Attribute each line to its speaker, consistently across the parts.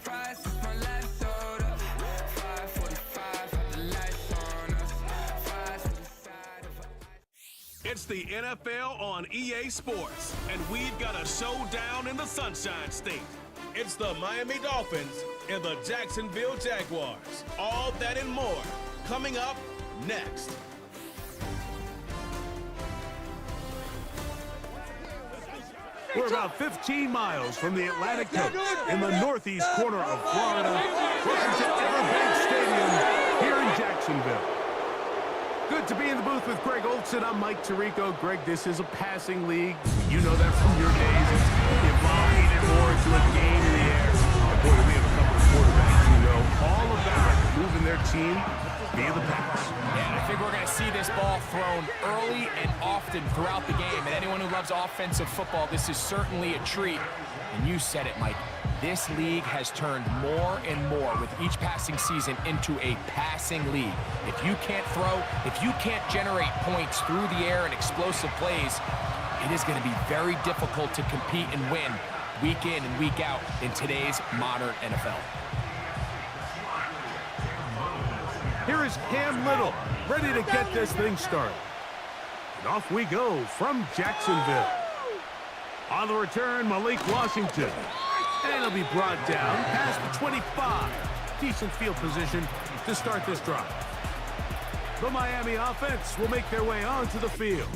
Speaker 1: Fries with my left soda. 5:45, have the lights on us. Fries with the side of a...
Speaker 2: It's the NFL on EA Sports, and we've got a showdown in the Sunshine State. It's the Miami Dolphins and the Jacksonville Jaguars. All that and more coming up next.
Speaker 3: We're about 15 miles from the Atlantic coast in the northeast corner of Florida. Welcome to Everbank Stadium here in Jacksonville. Good to be in the booth with Greg Olson. I'm Mike Tirico. Greg, this is a passing league. You know that from your days. It's evolving it more into a game in the air. And boy, we have a couple of quarterbacks who know all about moving their team via the pass.
Speaker 4: Yeah, and I think we're going to see this ball thrown early and often throughout the game. And anyone who loves offensive football, this is certainly a treat. And you said it, Mike. This league has turned more and more with each passing season into a passing league. If you can't throw, if you can't generate points through the air and explosive plays, it is going to be very difficult to compete and win week in and week out in today's modern NFL.
Speaker 3: Here is Cam Little, ready to get this thing started. And off we go from Jacksonville. On the return, Malik Washington. And he'll be brought down past the 25. Decent field position to start this drive. The Miami offense will make their way onto the field,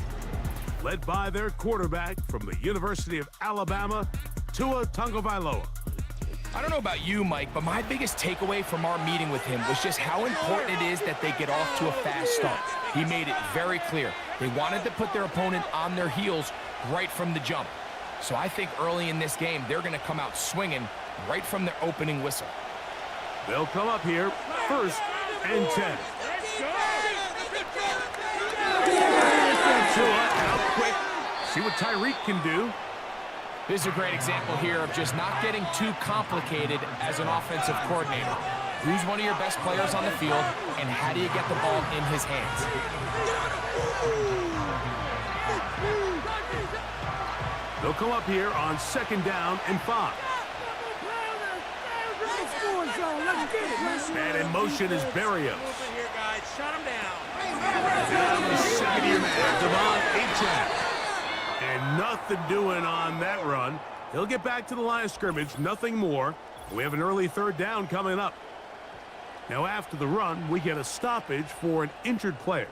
Speaker 3: led by their quarterback from the University of Alabama, Tua Tagovailoa.
Speaker 4: I don't know about you, Mike, but my biggest takeaway from our meeting with him was just how important it is that they get off to a fast start. He made it very clear. They wanted to put their opponent on their heels right from the jump. So I think early in this game, they're going to come out swinging right from their opening whistle.
Speaker 3: They'll come up here, 1st and 10. Tua out quick. See what Tyreek can do.
Speaker 4: This is a great example here of just not getting too complicated as an offensive coordinator. Who's one of your best players on the field, and how do you get the ball in his hands?
Speaker 3: They'll come up here on 2nd down and 5. And in motion is Berrios.
Speaker 5: Shut him down.
Speaker 3: Down the second-year man, Devon Achane. And nothing doing on that run. He'll get back to the line of scrimmage, nothing more. We have an early 3rd down coming up. Now after the run, we get a stoppage for an injured player.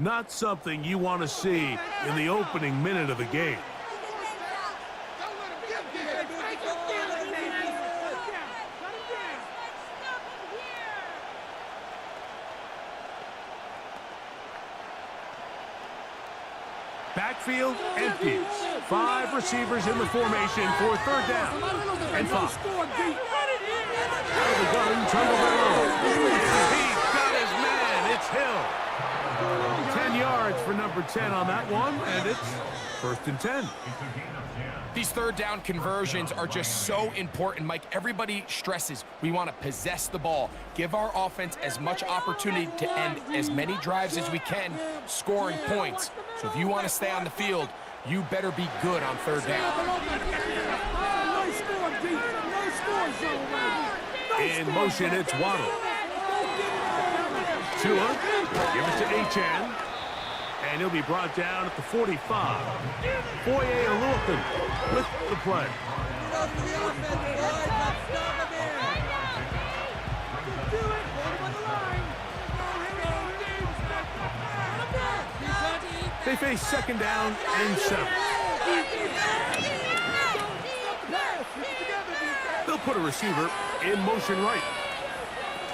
Speaker 3: Not something you want to see in the opening minute of the game. Backfield empties. 5 receivers in the formation for 3rd down and 5. Out of the gun, Tagovailoa. He's got his man. It's Hill. 10 yards for number 10 on that one, and it's 1st and 10.
Speaker 4: These 3rd down conversions are just so important, Mike. Everybody stresses we want to possess the ball, give our offense as much opportunity to end as many drives as we can, scoring points. So if you want to stay on the field, you better be good on 3rd down.
Speaker 3: In motion, it's Waddle. Tua, give it to Achane. And he'll be brought down at the 45. Foye Oluokun with the play. They face 2nd down and 7. They'll put a receiver in motion right.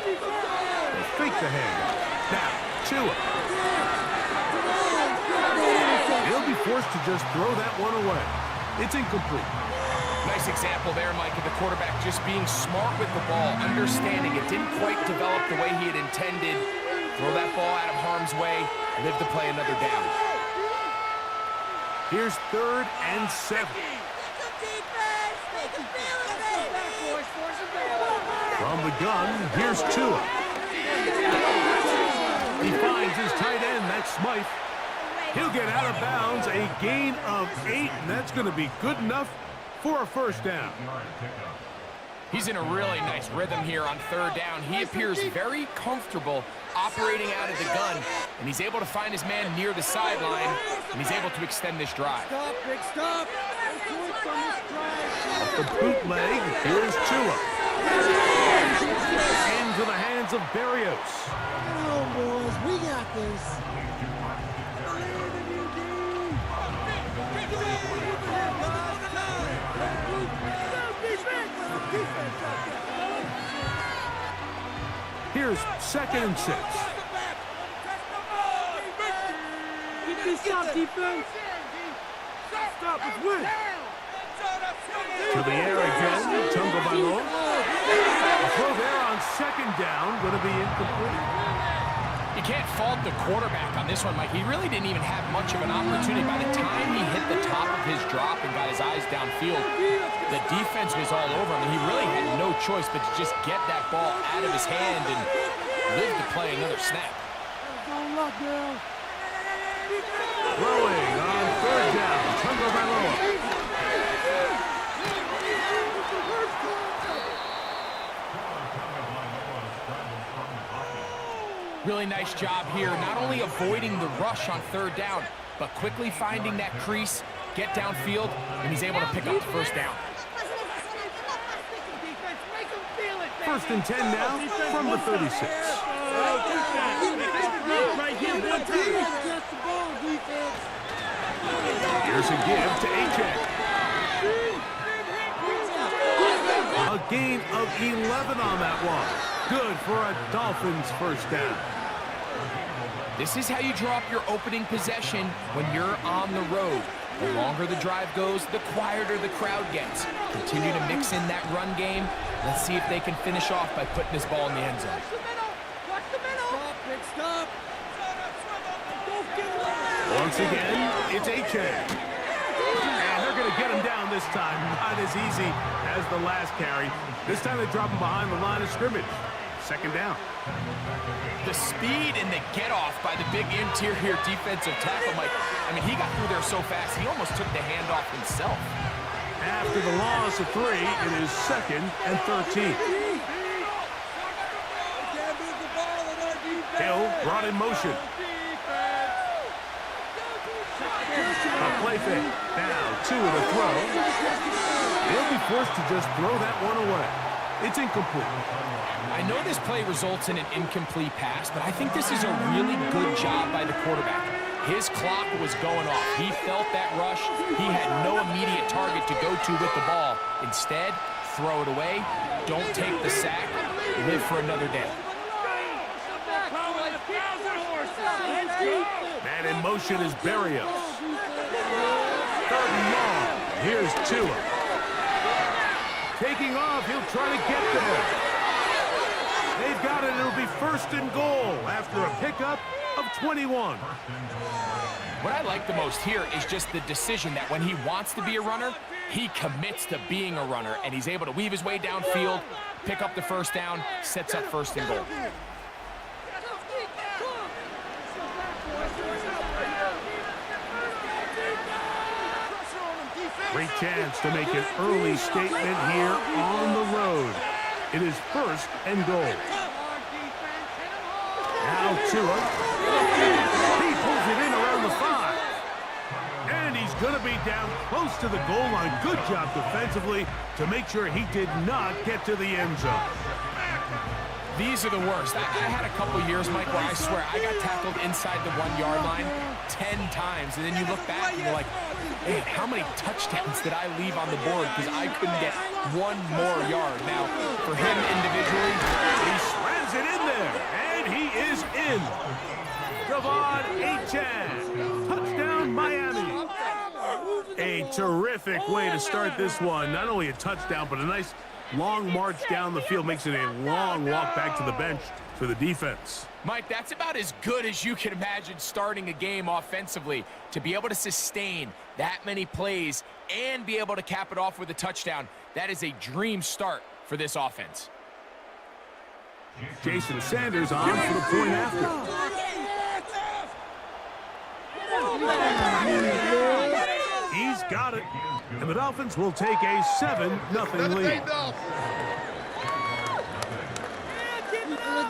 Speaker 3: They'll fake the handoff. Now, Tua. He'll be forced to just throw that one away. It's incomplete.
Speaker 4: Nice example there, Mike, of the quarterback just being smart with the ball, understanding it didn't quite develop the way he had intended. Throw that ball out of harm's way, live to play another down.
Speaker 3: Here's 3rd and 7. From the gun, here's Tua. He finds his tight end, that's Smythe. He'll get out of bounds, a gain of 8, and that's going to be good enough for a 1st down.
Speaker 4: He's in a really nice rhythm here on third down. He appears very comfortable operating out of the gun, and he's able to find his man near the sideline, and he's able to extend this drive.
Speaker 6: Stop, big stop.
Speaker 3: Off the bootleg, here's Tua. Into the hands of Berrios.
Speaker 6: Come on, boys. We got this.
Speaker 3: Here's 2nd and 6.
Speaker 6: Get this shot, defense. Stop us, win.
Speaker 3: To the air again, Tagovailoa. A throw there on 2nd down, going to be incomplete.
Speaker 4: You can't fault the quarterback on this one, Mike. He really didn't even have much of an opportunity. By the time he hit the top of his drop and got his eyes downfield, the defense was all over him, and he really had no choice but to just get that ball out of his hand and live to play another snap.
Speaker 3: Throwing on 3rd down, Tagovailoa.
Speaker 4: Really nice job here, not only avoiding the rush on 3rd down, but quickly finding that crease, get downfield, and he's able to pick up the 1st down.
Speaker 3: 1st and 10 now from the 36. Here's a give to A-Check. A gain of 11 on that one. Good for a Dolphins 1st down.
Speaker 4: This is how you draw up your opening possession when you're on the road. The longer the drive goes, the quieter the crowd gets. Continue to mix in that run game. Let's see if they can finish off by putting this ball in the end zone.
Speaker 6: Stop, big stop.
Speaker 3: Once again, it's A-Check. And they're going to get him down this time. Not as easy as the last carry. This time they drop him behind the line of scrimmage. 2nd down.
Speaker 4: The speed and the get-off by the big interior defensive tackle, Mike. I mean, he got through there so fast, he almost took the handoff himself.
Speaker 3: After the loss of 3, it is 2nd and 13. Hill brought in motion. A play fake. Now 2 of the throw. They'll be forced to just throw that one away. It's incomplete.
Speaker 4: I know this play results in an incomplete pass, but I think this is a really good job by the quarterback. His clock was going off. He felt that rush. He had no immediate target to go to with the ball. Instead, throw it away. Don't take the sack. Live for another day.
Speaker 3: Man in motion is Berrios. 3rd and long. Here's Tua. Taking off, he'll try to get there. They've got it. It'll be 1st and goal after a pickup of 21.
Speaker 4: What I like the most here is just the decision that when he wants to be a runner, he commits to being a runner, and he's able to weave his way downfield, pick up the 1st down, sets up 1st and goal.
Speaker 3: Great chance to make an early statement here on the road. It is 1st and goal. Now Tua. He pulls it in around the 5. And he's going to be down close to the goal line. Good job defensively to make sure he did not get to the end zone.
Speaker 4: These are the worst. I had a couple years, Mike, where I swear I got tackled inside the 1-yard line 10 times, and then you look back and you're like, man, how many touchdowns did I leave on the board because I couldn't get one more yard? Now, for him individually,
Speaker 3: he slams it in there, and he is in. Devon A-Chan, touchdown Miami. A terrific way to start this one. Not only a touchdown, but a nice long march down the field. Makes it a long walk back to the bench for the defense.
Speaker 4: Mike, that's about as good as you can imagine starting a game offensively. To be able to sustain that many plays and be able to cap it off with a touchdown, that is a dream start for this offense.
Speaker 3: Jason Sanders on for the point after. He's got it. And the Dolphins will take a 7-0 lead.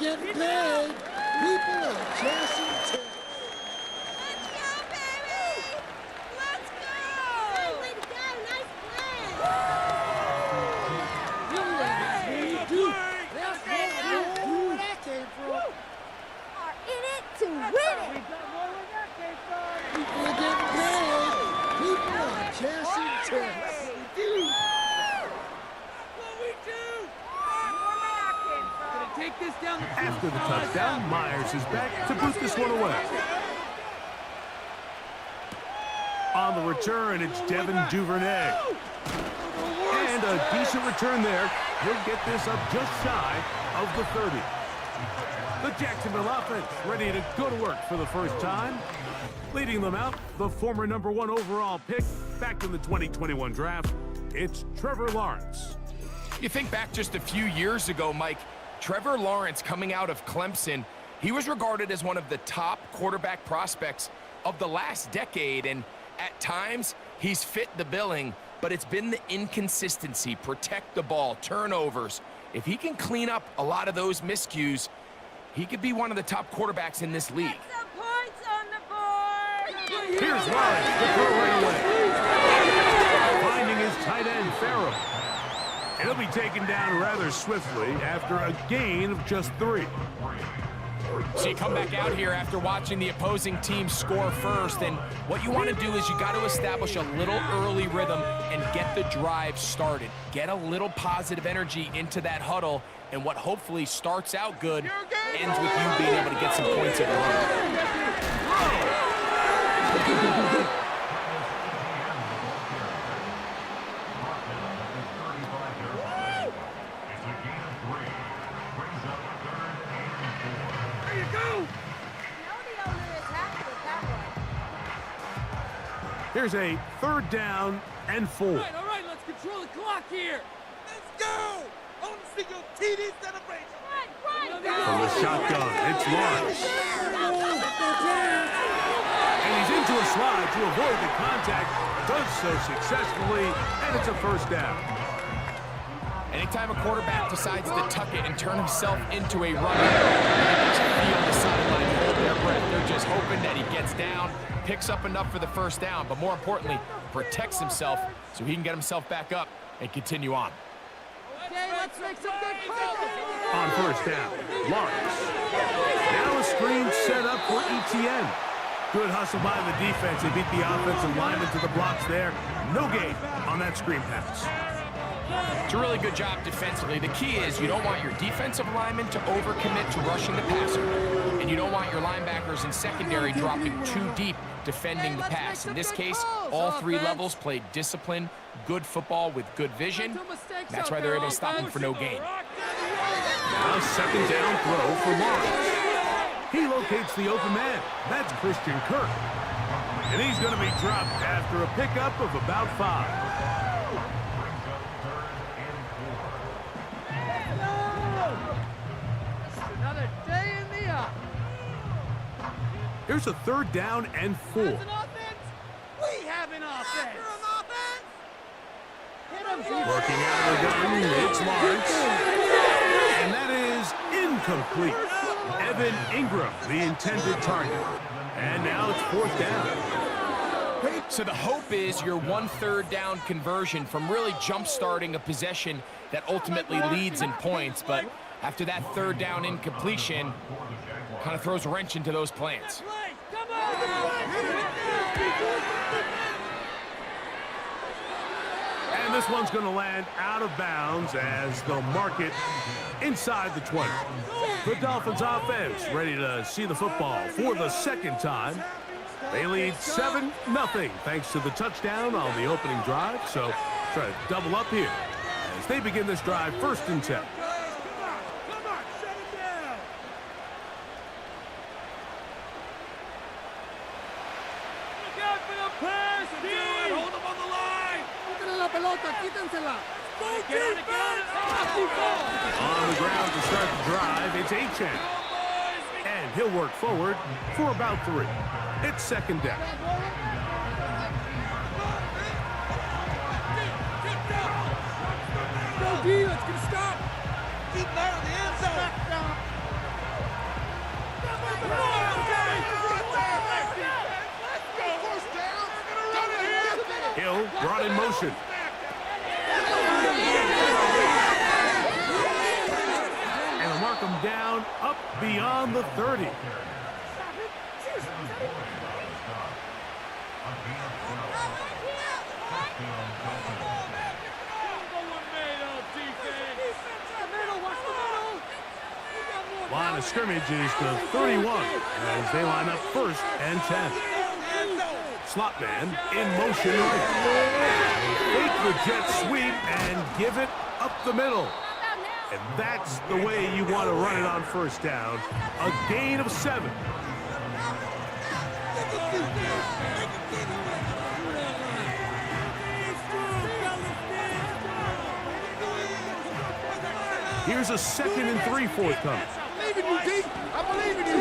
Speaker 6: getting paid. People are chasing tips.
Speaker 7: Let's go, baby! Let's go! Way to go! Nice play!
Speaker 6: You do. That's where that came from.
Speaker 7: Are in it to win it!
Speaker 6: People are getting paid. People are chasing tips.
Speaker 5: Take this down the field.
Speaker 3: After the touchdown, Myers is back to boot this one away. On the return, it's Devin Duvernay. And a decent return there. He'll get this up just shy of the 30. The Jacksonville offense ready to go to work for the first time. Leading them out, the former #1 overall pick back in the 2021 draft, it's Trevor Lawrence.
Speaker 4: You think back just a few years ago, Mike, Trevor Lawrence coming out of Clemson, he was regarded as one of the top quarterback prospects of the last decade, and at times he's fit the billing, but it's been the inconsistency, protect the ball, turnovers. If he can clean up a lot of those miscues, he could be one of the top quarterbacks in this league.
Speaker 7: Get some points on the board!
Speaker 3: Here's Lawrence to throw right away. Finding his tight end, Farrell. He'll be taken down rather swiftly after a gain of just 3.
Speaker 4: So you come back out here after watching the opposing team score first, and what you want to do is you got to establish a little early rhythm and get the drive started. Get a little positive energy into that huddle, and what hopefully starts out good ends with you being able to get some points of your own.
Speaker 3: Here's a 3rd down and 4.
Speaker 5: All right, let's control the clock here. Let's go! I want to see your TD celebration.
Speaker 3: From the shotgun, it's Lawrence. And he's into a slide to avoid the contact. Does so successfully, and it's a 1st down.
Speaker 4: Anytime a quarterback decides to tuck it and turn himself into a runner, they just feel the sideline hold their breath. They're just hoping that he gets down, picks up enough for the 1st down, but more importantly, protects himself so he can get himself back up and continue on.
Speaker 6: Okay, let's make some good calls.
Speaker 3: On 1st down, Lawrence. Now a screen set up for ETN. Good hustle by the defense. They beat the offensive lineman to the blocks there. No gain on that screen pass.
Speaker 4: It's a really good job defensively. The key is you don't want your defensive linemen to overcommit to rushing the passer, and you don't want your linebackers in secondary dropping too deep defending the pass. In this case, all 3 levels played disciplined, good football with good vision. That's why they're able to stop him for no gain.
Speaker 3: Now 2nd down throw for Lawrence. He locates the open man. That's Christian Kirk. And he's going to be dropped after a pickup of about 5.
Speaker 6: Another day in the office.
Speaker 3: Here's a 3rd down and 4.
Speaker 6: We have an offense. Hit him,
Speaker 3: Working out of the gun, it's Lawrence. And that is incomplete. Evan Ingram, the intended target. And now it's 4th down.
Speaker 4: So the hope is your 1 3rd down conversion from really jump-starting a possession that ultimately leads in points, but after that 3rd down incompletion, kind of throws a wrench into those plans.
Speaker 3: And this one's going to land out of bounds as they'll mark it inside the 20. The Dolphins offense ready to see the football for the 2nd time. They lead 7-0 thanks to the touchdown on the opening drive. So try to double up here as they begin this drive 1st and 10. On the ground to start the drive, it's Achane. And he'll work forward for about 3. It's 2nd down.
Speaker 6: Go D, let's get a stop. Keep that on the end zone.
Speaker 3: Hill brought in motion. And they'll mark him down up beyond the 30. Line of scrimmage is to 31 as they line up 1st and 10. Slot man in motion right. Fake the jet sweep and give it up the middle. And that's the way you want to run it on 1st down. A gain of 7. Here's a 2nd and 3 forthcoming.
Speaker 5: I believe in you, D. I believe in you.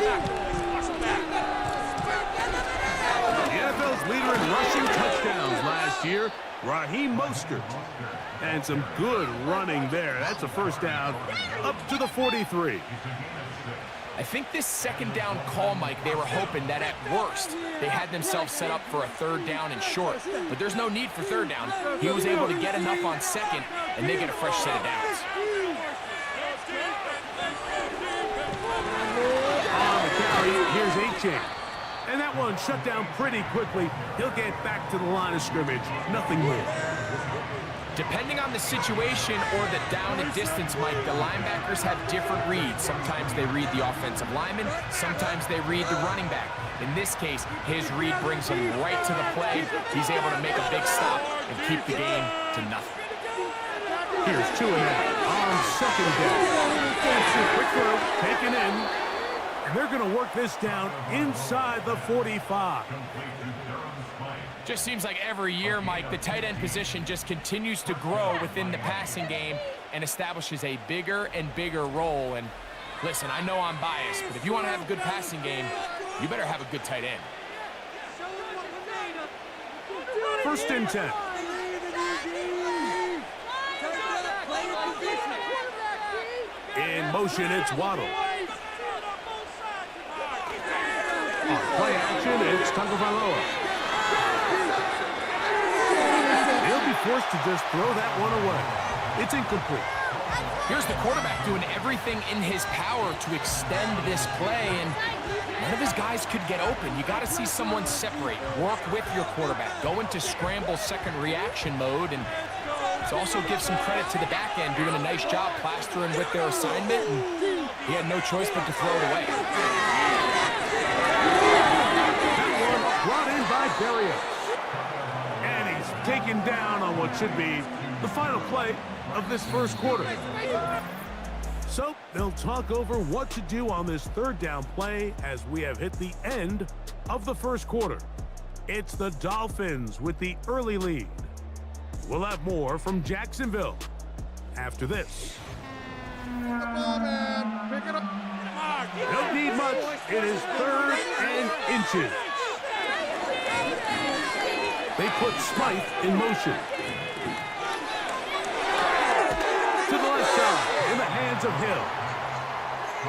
Speaker 3: The NFL's leader in rushing touchdowns last year, Raheem Mostert. And some good running there. That's a 1st down up to the 43.
Speaker 4: I think this 2nd down call, Mike, they were hoping that at worst they had themselves set up for a 3rd down and short. But there's no need for 3rd down. He was able to get enough on 2nd, and they get a fresh set of downs.
Speaker 3: On the carry, here's A-Chain. And that one shut down pretty quickly. He'll get back to the line of scrimmage. Nothing more.
Speaker 4: Depending on the situation or the down and distance, Mike, the linebackers have different reads. Sometimes they read the offensive lineman, sometimes they read the running back. In this case, his read brings him right to the play. He's able to make a big stop and keep the game to nothing.
Speaker 3: Here's 2 and out on 2nd down. Quick throw, taken in. And they're going to work this down inside the 45.
Speaker 4: Just seems like every year, Mike, the tight end position just continues to grow within the passing game and establishes a bigger and bigger role. And listen, I know I'm biased, but if you want to have a good passing game, you better have a good tight end.
Speaker 3: 1st and 10. In motion, it's Waddle. On play action, it's Tagovailoa. He'll be forced to just throw that one away. It's incomplete.
Speaker 4: Here's the quarterback doing everything in his power to extend this play, and none of his guys could get open. You got to see someone separate, work with your quarterback, go into scramble 2nd reaction mode, and also give some credit to the back end, doing a nice job plastering with their assignment, and he had no choice but to throw it away.
Speaker 3: That one brought in by Berrios. And he's taken down on what should be the final play of this 1st quarter. So they'll talk over what to do on this 3rd down play as we have hit the end of the 1st quarter. It's the Dolphins with the early lead. We'll have more from Jacksonville after this.
Speaker 5: Pick it up.
Speaker 3: Don't need much. It is 3rd and inches. They put Smythe in motion. To the left side, in the hands of Hill.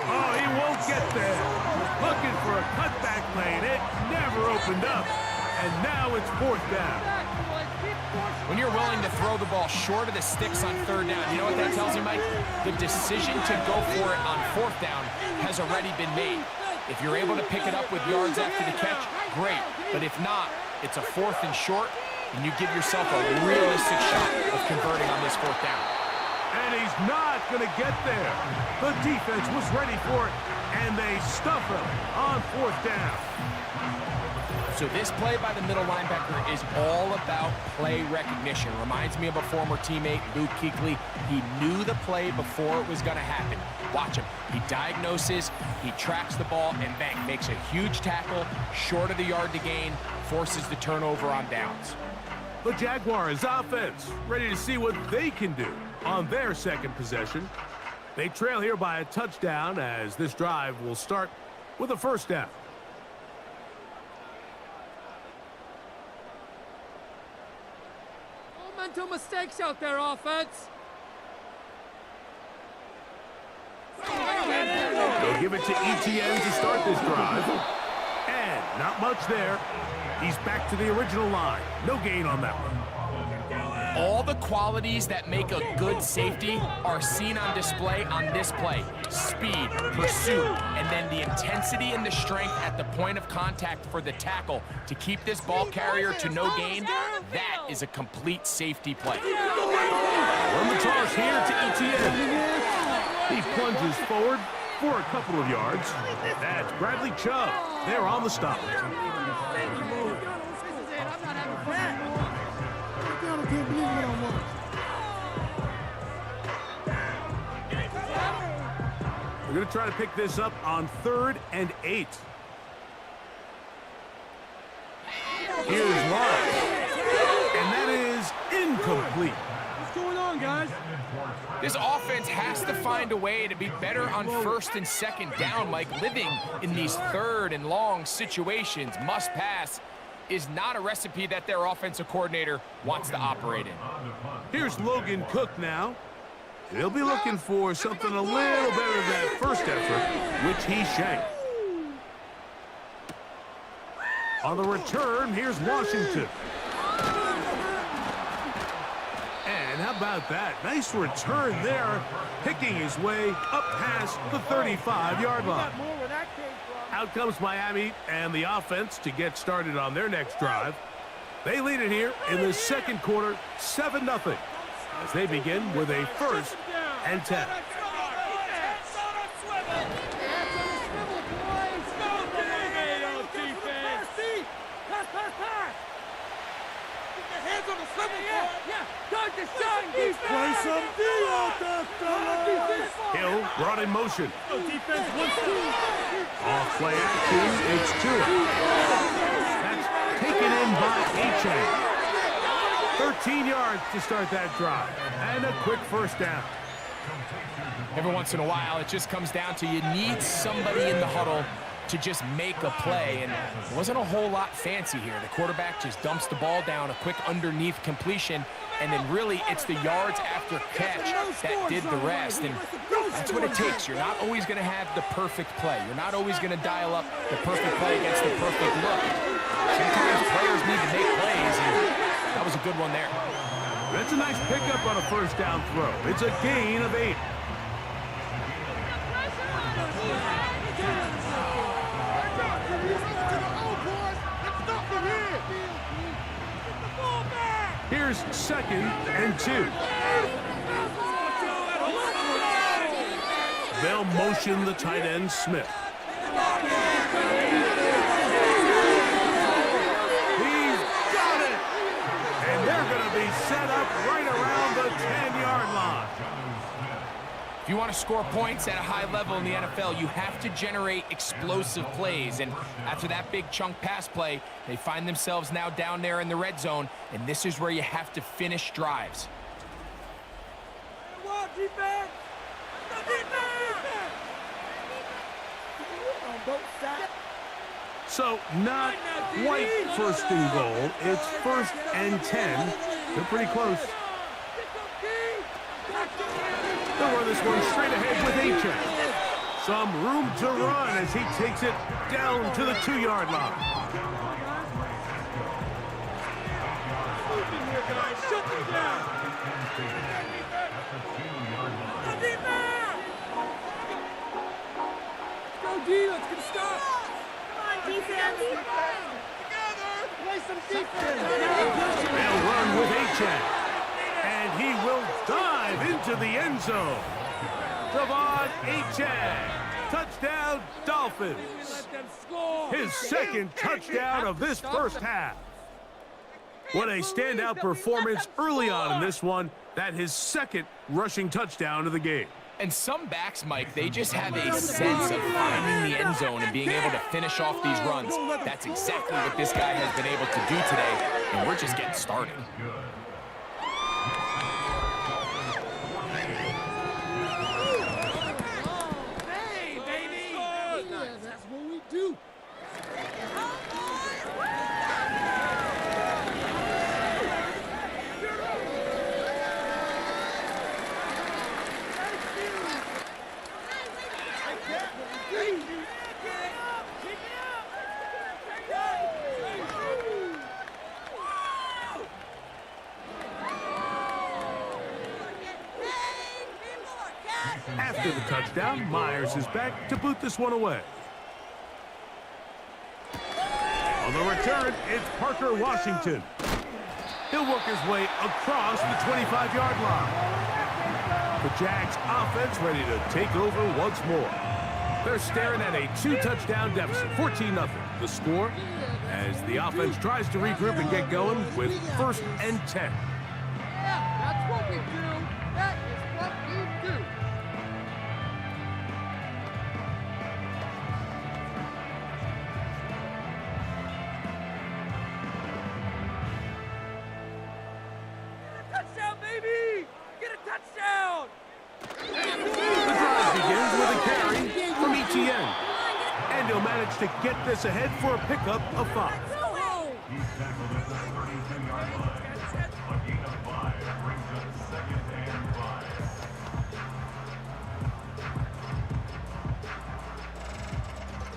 Speaker 3: Oh, he won't get there. Looking for a cutback lane. It never opened up. And now it's 4th down.
Speaker 4: When you're willing to throw the ball short of the sticks on 3rd down, you know what that tells you, Mike? The decision to go for it on 4th down has already been made. If you're able to pick it up with yards after the catch, great. But if not, it's a 4th and short, and you give yourself a realistic shot of converting on this 4th down.
Speaker 3: And he's not going to get there. The defense was ready for it, and they stuff him on 4th down.
Speaker 4: So this play by the middle linebacker is all about play recognition. Reminds me of a former teammate, Luke Kuechly. He knew the play before it was going to happen. Watch him. He diagnoses, he tracks the ball, and bang, makes a huge tackle, short of the yard to gain, forces the turnover on downs.
Speaker 3: The Jaguars offense ready to see what they can do on their 2nd possession. They trail here by a touchdown as this drive will start with a 1st down.
Speaker 6: Mental mistakes out there, offense.
Speaker 3: No give it to ETN to start this drive. And not much there. He's back to the original line. No gain on that one.
Speaker 4: All the qualities that make a good safety are seen on display on this play. Speed, pursuit, and then the intensity and the strength at the point of contact for the tackle to keep this ball carrier to no gain. That is a complete safety play.
Speaker 3: Run the toss here to ETN. He plunges forward for a couple of yards. That's Bradley Chubb. They're on the stop. We're going to try to pick this up on 3rd and 8. Here's Lawrence. And that is incomplete.
Speaker 5: What's going on, guys?
Speaker 4: This offense has to find a way to be better on 1st and 2nd down, Mike. Living in these 3rd and long situations, must pass, is not a recipe that their offensive coordinator wants to operate in.
Speaker 3: Here's Logan Cook now. He'll be looking for something a little better than that first effort, which he shanked. On the return, here's Washington. And how about that? Nice return there, picking his way up past the 35-yard line. Out comes Miami and the offense to get started on their next drive. They lead it here in the second quarter, 7-0, as they begin with a 1st and 10. Hill brought in motion. Off play action, it's Tua. That's taken in by Achane. 13 yards to start that drive. And a quick first down.
Speaker 4: Every once in a while, it just comes down to you need somebody in the huddle to just make a play, and it wasn't a whole lot fancy here. The quarterback just dumps the ball down, a quick underneath completion, and then really it's the yards after catch that did the rest, and that's what it takes. You're not always going to have the perfect play. You're not always going to dial up the perfect play against the perfect look. Sometimes players need to make plays, and that was a good one there.
Speaker 3: That's a nice pickup on a first down throw. It's a gain of 8. Here's 2nd and 2. They'll motion the tight end, Smith. He's got it! And they're going to be set up right around the 10-yard line.
Speaker 4: If you want to score points at a high level in the NFL, you have to generate explosive plays. And after that big chunk pass play, they find themselves now down there in the red zone, and this is where you have to finish drives.
Speaker 3: So not quite 1st and goal. It's 1st and 10. They're pretty close. They'll run this one straight ahead with Achane. Some room to run as he takes it down to the 2-yard line.
Speaker 5: Shut them down. Go D, let's get a stop.
Speaker 7: Come on, defense.
Speaker 5: Together. Play some defense.
Speaker 3: They'll run with Achane. And he will dive into the end zone. Devon Achane. Touchdown, Dolphins. His 2nd touchdown of this first half. What a standout performance early on in this one. That his 2nd rushing touchdown of the game.
Speaker 4: And some backs, Mike, they just have a sense of finding the end zone and being able to finish off these runs. That's exactly what this guy has been able to do today, and we're just getting started.
Speaker 5: Hey, baby. Yeah, that's what we do.
Speaker 3: After the touchdown, Myers is back to boot this one away. On the return, it's Parker Washington. He'll work his way across the 25-yard line. The Jags offense ready to take over once more. They're staring at a 2-touchdown deficit, 14-0. The score as the offense tries to regroup and get going with 1st and 10.
Speaker 6: Yeah, that's what we do. That is what we do.
Speaker 5: Touchdown, baby! Get a touchdown!
Speaker 3: The drive begins with a carry from Etienne. And he'll manage to get this ahead for a pickup of 5.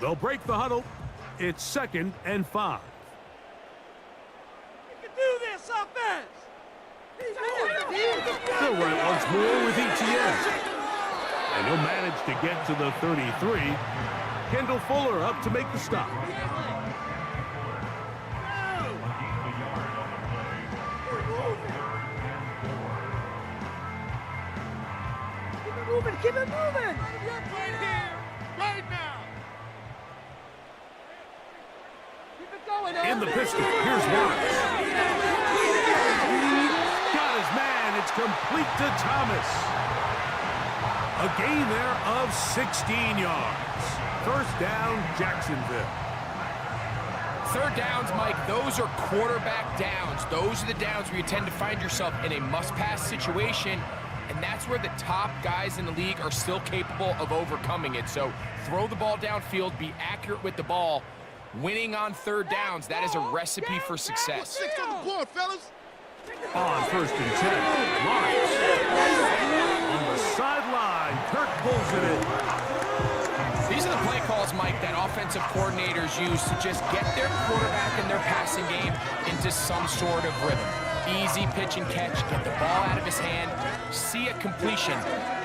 Speaker 3: They'll break the huddle. It's 2nd and 5.
Speaker 5: You can do this, offense!
Speaker 3: They'll run it once more with Etienne. And he'll manage to get to the 33. Kendall Fuller up to make the stop.
Speaker 6: Keep it moving!
Speaker 5: Right here! Right now!
Speaker 6: Keep it going,
Speaker 3: In the pistol, here's Lawrence. Got his man, it's complete to Thomas. A gain there of 16 yards. 1st down, Jacksonville.
Speaker 4: 3rd downs, Mike, those are quarterback downs. Those are the downs where you tend to find yourself in a must-pass situation, and that's where the top guys in the league are still capable of overcoming it. So throw the ball downfield, be accurate with the ball. Winning on 3rd downs, that is a recipe for success.
Speaker 5: 6 on the board, fellas!
Speaker 3: On 1st and 10, Lawrence. On the sideline, Kirk pulls it in.
Speaker 4: These are the play calls, Mike, that offensive coordinators use to just get their quarterback and their passing game into some sort of rhythm. Easy pitch and catch, get the ball out of his hand, see a completion.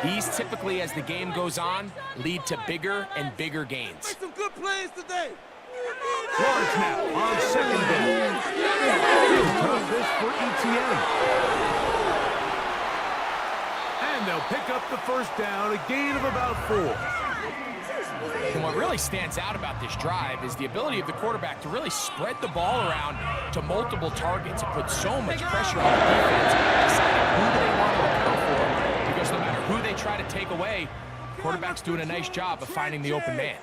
Speaker 4: These typically, as the game goes on, lead to bigger and bigger gains.
Speaker 5: Make some good plays today!
Speaker 3: Lawrence now on 2nd down. He'll drop this for Etienne. And they'll pick up the 1st down, a gain of about 4.
Speaker 4: And what really stands out about this drive is the ability of the quarterback to really spread the ball around to multiple targets. It puts so much pressure on the defense, deciding who they want to account for, because no matter who they try to take away, the quarterback's doing a nice job of finding the open man.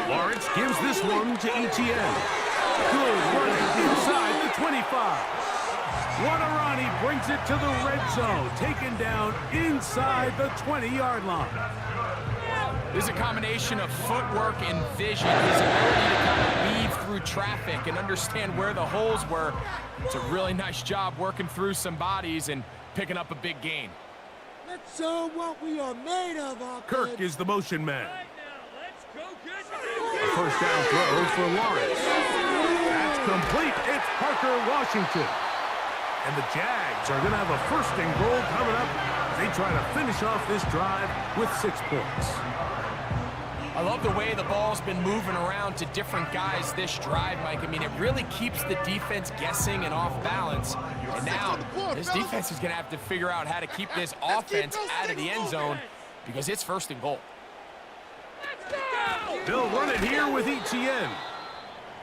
Speaker 3: Lawrence gives this one to Etienne. Good running inside the 25. Guarani brings it to the red zone, taken down inside the 20-yard line.
Speaker 4: This is a combination of footwork and vision, his ability to kind of weave through traffic and understand where the holes were. It's a really nice job working through some bodies and picking up a big gain.
Speaker 6: Let's show what we are made of, offense.
Speaker 3: Kirk is the motion man.
Speaker 5: Let's go get
Speaker 3: A 1st down throw for Lawrence. That's complete. It's Parker Washington. And the Jags are going to have a 1st and goal coming up as they try to finish off this drive with 6 points.
Speaker 4: I love the way the ball's been moving around to different guys this drive, Mike. I mean, it really keeps the defense guessing and off balance. And now, this defense is going to have to figure out how to keep this offense out of the end zone because it's 1st and goal.
Speaker 3: They'll run it here with Etienne.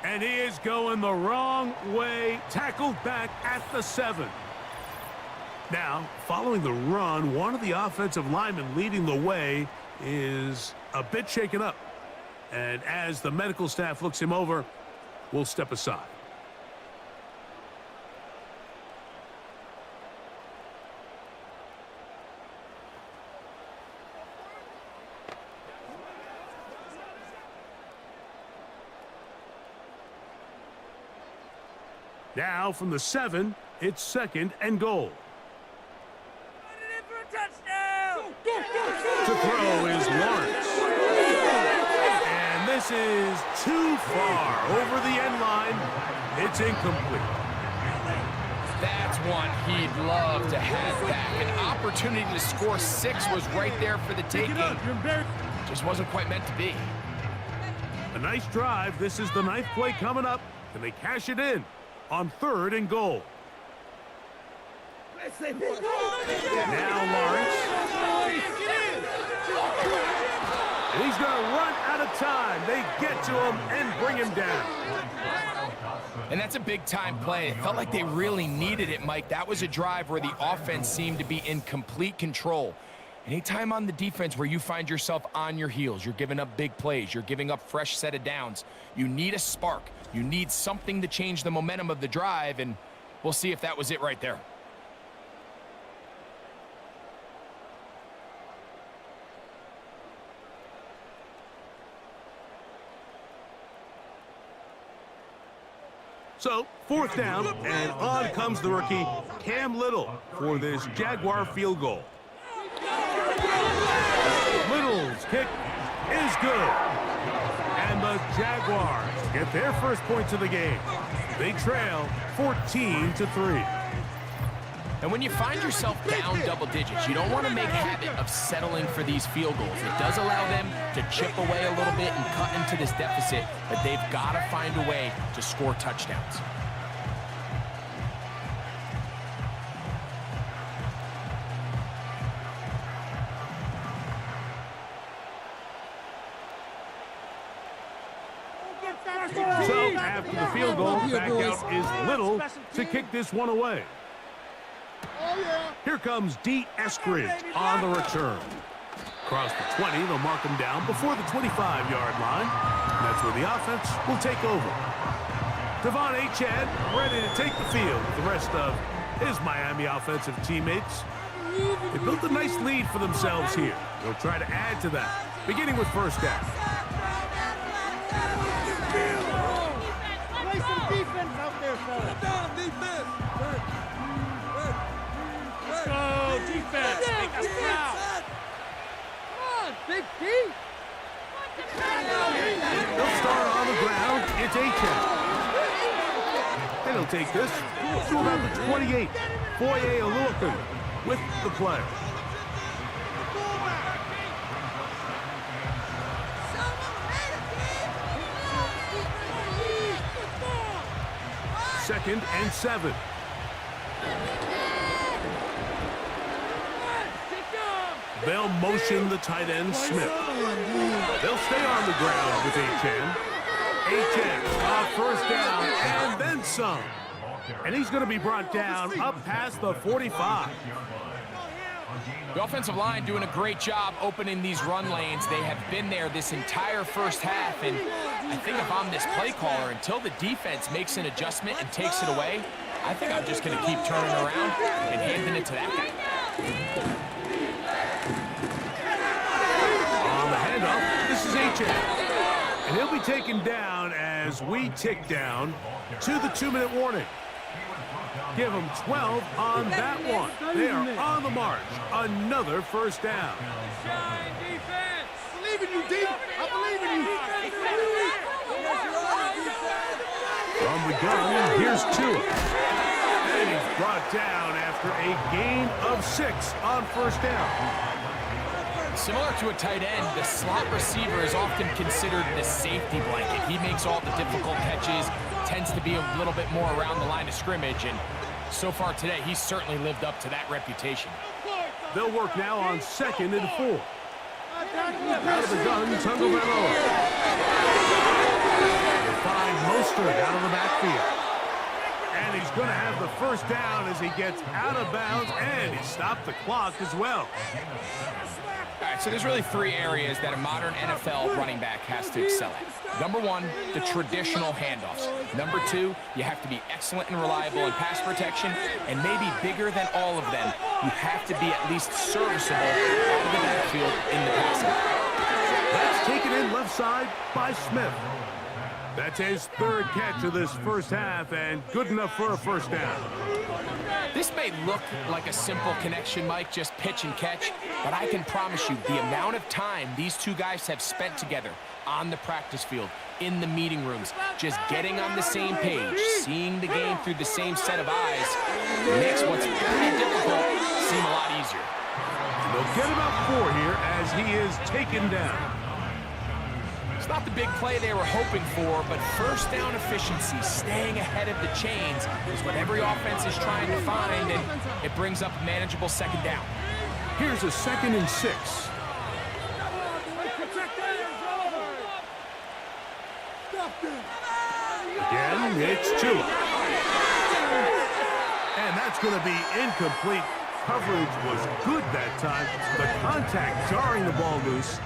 Speaker 3: And he is going the wrong way, tackled back at the 7. Now, following the run, one of the offensive linemen leading the way is a bit shaken up. And as the medical staff looks him over, we'll step aside. Now from the 7, it's 2nd and goal. To throw is Lawrence. And this is too far over the end line. It's incomplete.
Speaker 4: That's one he'd love to have back. An opportunity to score 6 was right there for the taking. Just wasn't quite meant to be.
Speaker 3: A nice drive. This is the 9th play coming up, and they cash it in on 3rd and goal. Now Lawrence. And he's going to run out of time. They get to him and bring him down.
Speaker 4: And that's a big-time play. It felt like they really needed it, Mike. That was a drive where the offense seemed to be in complete control. Anytime on the defense where you find yourself on your heels, you're giving up big plays, you're giving up fresh set of downs, you need a spark. You need something to change the momentum of the drive, and we'll see if that was it right there.
Speaker 3: So, 4th down, and on comes the rookie, Cam Little, for this Jaguar field goal. Little's kick is good. And the Jaguars get their first points of the game. They trail 14-3.
Speaker 4: And when you find yourself down double digits, you don't want to make a habit of settling for these field goals. It does allow them to chip away a little bit and cut into this deficit, but they've got to find a way to score touchdowns.
Speaker 3: So, after the field goal, back out is Little to kick this one away. Here comes D. Eskridge on the return. Across the 20, they'll mark him down before the 25-yard line. And that's where the offense will take over. Devon Achane ready to take the field with the rest of his Miami offensive teammates. They built a nice lead for themselves here. They'll try to add to that, beginning with first down.
Speaker 6: Play some defense out there, fellas.
Speaker 5: Down defense.
Speaker 6: Go, defense. Make us proud.
Speaker 5: Come on, Big D.
Speaker 3: They'll start on the ground. It's Achane. And he'll take this to about the 28. Foye Oluokun with the play. Second and 7. They'll motion the tight end, Smith. They'll stay on the ground with Achane. Achane, first down, and then some. And he's going to be brought down up past the 45.
Speaker 4: The offensive line doing a great job opening these run lanes. They have been there this entire first half, and I think if I'm this play caller, until the defense makes an adjustment and takes it away, I think I'm just going to keep turning around and handing it to that guy.
Speaker 3: On the handoff, this is Achane. And he'll be taken down as we tick down to the 2-minute warning. Give them 12 on that one. They are on the march. Another first down.
Speaker 5: Shine defense.
Speaker 6: Believe in you, D. I believe in you.
Speaker 3: From the gun, here's Tua. And he's brought down after a gain of 6 on first down.
Speaker 4: Similar to a tight end, the slot receiver is often considered the safety blanket. He makes all the difficult catches, tends to be a little bit more around the line of scrimmage, and so far today, he's certainly lived up to that reputation.
Speaker 3: They'll work now on 2nd and 4. Out of the gun, Tagovailoa. They'll find Mostert out of the backfield. And he's going to have the first down as he gets out of bounds, and he stopped the clock as well.
Speaker 4: All right, so there's really 3 areas that a modern NFL running back has to excel at. Number 1, the traditional handoffs. Number 2, you have to be excellent and reliable in pass protection, and maybe bigger than all of them, you have to be at least serviceable out of the backfield in the passing.
Speaker 3: That's taken in left side by Smith. That's his third catch of this first half, and good enough for a first down.
Speaker 4: This may look like a simple connection, Mike, just pitch and catch, but I can promise you the amount of time these two guys have spent together on the practice field, in the meeting rooms, just getting on the same page, seeing the game through the same set of eyes, makes what's very difficult seem a lot easier.
Speaker 3: And they'll get about 4 here as he is taken down.
Speaker 4: It's not the big play they were hoping for, but first down efficiency, staying ahead of the chains, is what every offense is trying to find, and it brings up a manageable second down.
Speaker 3: Here's a 2nd and 6. Again, it's Tua. And that's going to be incomplete. Coverage was good that time. The contact jarring the ball loose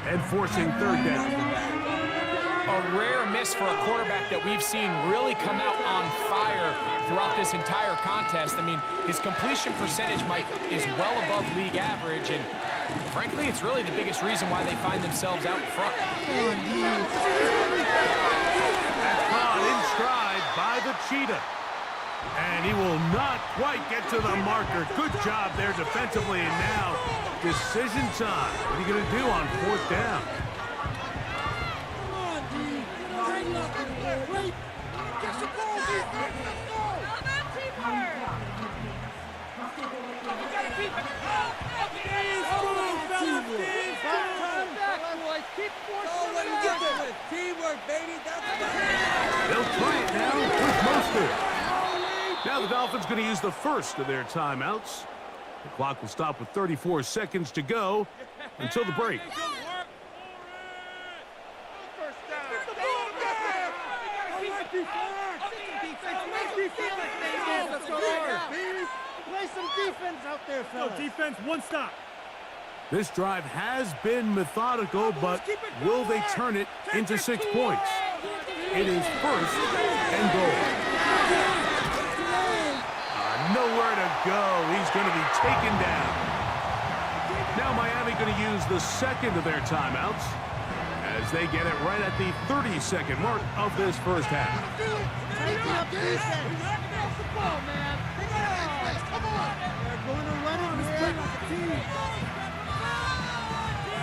Speaker 3: and forcing third down.
Speaker 4: A rare miss for a quarterback that we've seen really come out on fire throughout this entire contest. I mean, his completion percentage, Mike, is well above league average, and frankly, it's really the biggest reason why they find themselves out in front.
Speaker 3: That's caught in stride by the Cheetah. And he will not quite get to the marker. Good job there defensively, and now decision time. What are you going to do on 4th down?
Speaker 5: Teamwork, baby.
Speaker 3: They'll try it now with Mostert. Now the Dolphins going to use the first of their timeouts. The clock will stop with 34 seconds to go until the break.
Speaker 6: Play some defense out there, fellas.
Speaker 5: No, defense, one stop.
Speaker 3: This drive has been methodical, but will they turn it into 6 points? It is 1st and goal. Nowhere to go. He's going to be taken down. Now Miami going to use the 2nd of their timeouts as they get it right at the 30-second mark of this first half.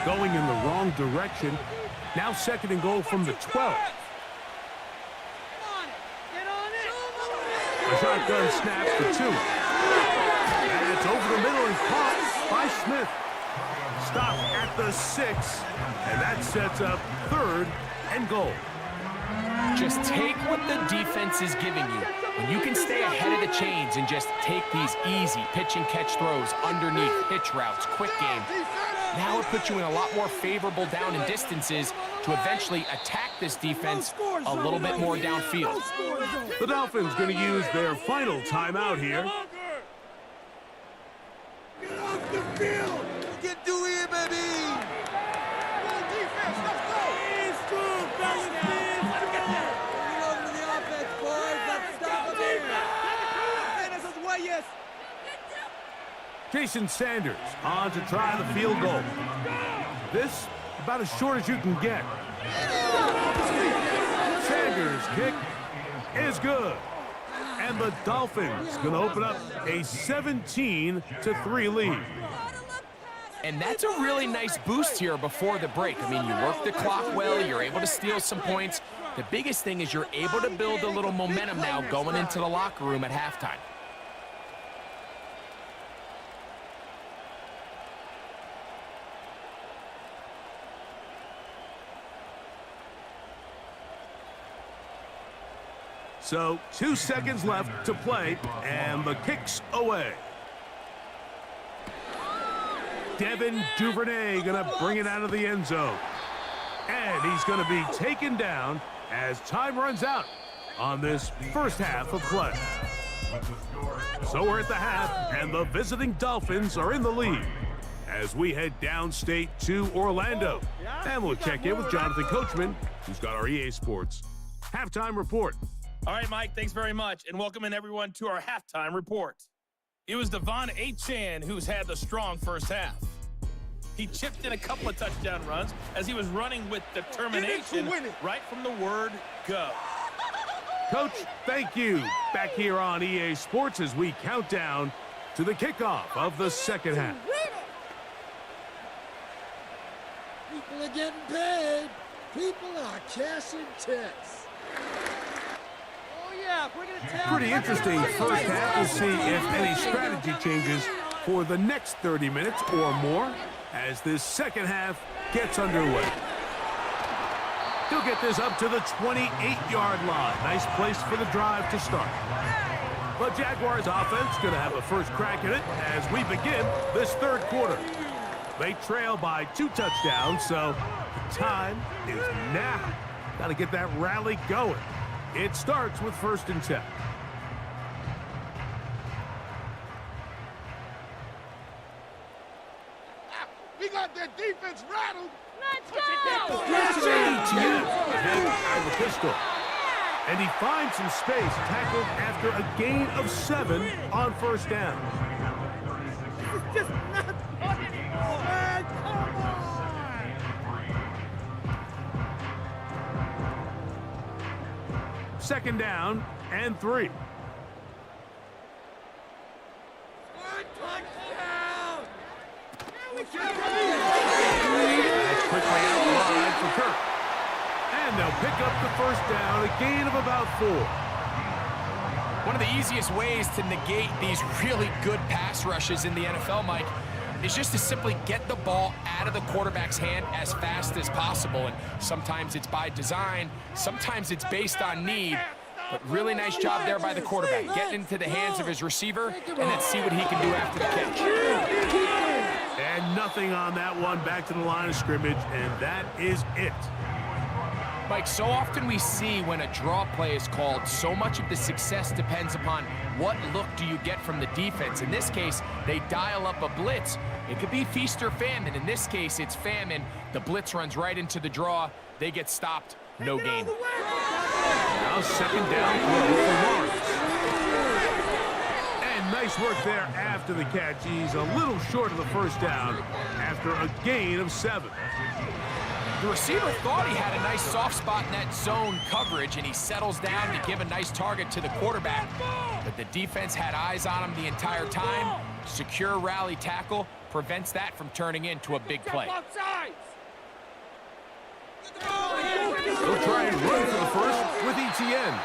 Speaker 3: Going in the wrong direction. Now 2nd and goal from the 12. A shotgun snap for 2. And it's over the middle and caught by Smith. Stop at the 6. And that sets up 3rd and goal.
Speaker 4: Just take what the defense is giving you. When you can stay ahead of the chains and just take these easy pitch and catch throws underneath, hitch routes, quick game, now it puts you in a lot more favorable down and distances to eventually attack this defense a little bit more downfield.
Speaker 3: The Dolphins going to use their final timeout here.
Speaker 5: Get off the field. Get to here, baby. Go defense, let's go. It's true, fellas. Bring it over to the offense, boys. Let's stop them here. Apenas as güeyes.
Speaker 3: Jason Sanders on to try the field goal. This about as short as you can get. Sanders' kick is good. And the Dolphins going to open up a 17-3 lead.
Speaker 4: And that's a really nice boost here before the break. I mean, you work the clock well, you're able to steal some points. The biggest thing is you're able to build a little momentum now going into the locker room at halftime.
Speaker 3: So 2 seconds left to play, and the kick's away. Devin Duvernay gonna bring it out of the end zone. And he's gonna be taken down as time runs out on this first half of play. So we're at the half, and the visiting Dolphins are in the lead as we head downstate to Orlando. And we'll check in with Jonathan Coachman, who's got our EA Sports halftime report.
Speaker 8: All right, Mike, thanks very much, and welcome in everyone to our halftime report. It was Devon Achane who's had the strong first half. He chipped in a couple of touchdown runs as he was running with determination right from the word go.
Speaker 3: Coach, thank you. Back here on EA Sports as we count down to the kickoff of the second half.
Speaker 6: People are getting paid. People are cashing checks. Oh, yeah, bring it down.
Speaker 3: Pretty interesting first half. We'll see if any strategy changes for the next 30 minutes or more as this second half gets underway. He'll get this up to the 28-yard line. Nice place for the drive to start. The Jaguars offense going to have a first crack at it as we begin this third quarter. They trail by 2 touchdowns, so the time is now. Got to get that rally going. It starts with 1st and 10.
Speaker 5: We got their defense rattled.
Speaker 7: Let's go!
Speaker 3: ATM ahead out of the pistol. And he finds some space, tackled after a gain of 7 on 1st down.
Speaker 6: Just not funny anymore. Man, come on.
Speaker 3: 2nd down and 3. That's quickly out wide for Kirk. And they'll pick up the 1st down, a gain of about 4.
Speaker 4: One of the easiest ways to negate these really good pass rushes in the NFL, Mike, is just to simply get the ball out of the quarterback's hand as fast as possible. And sometimes it's by design, sometimes it's based on need. But really nice job there by the quarterback, getting into the hands of his receiver, and then see what he can do after the catch.
Speaker 3: And nothing on that one, back to the line of scrimmage, and that is it.
Speaker 4: Mike, so often we see when a draw play is called, so much of the success depends upon what look do you get from the defense. In this case, they dial up a blitz. It could be feast or famine. In this case, it's famine. The blitz runs right into the draw. They get stopped. No gain.
Speaker 3: Now 2nd down for Lawrence. And nice work there after the catch. He's a little short of the 1st down after a gain of 7.
Speaker 4: The receiver thought he had a nice soft spot in that zone coverage, and he settles down to give a nice target to the quarterback. But the defense had eyes on him the entire time. Secure rally tackle prevents that from turning into a big play.
Speaker 3: He'll try and run for the 1st with ETN.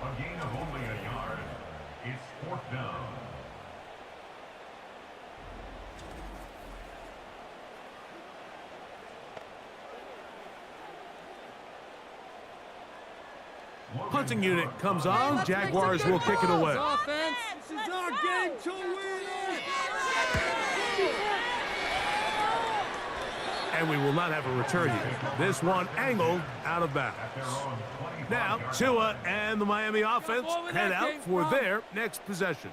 Speaker 9: A gain of only a yard. It's 4th down.
Speaker 3: Punting unit comes on. Jaguars will kick it away.
Speaker 6: Offense, this is our game to win.
Speaker 3: And we will not have a return here. This one angled out of bounds. Now, Tua and the Miami offense head out for their next possession.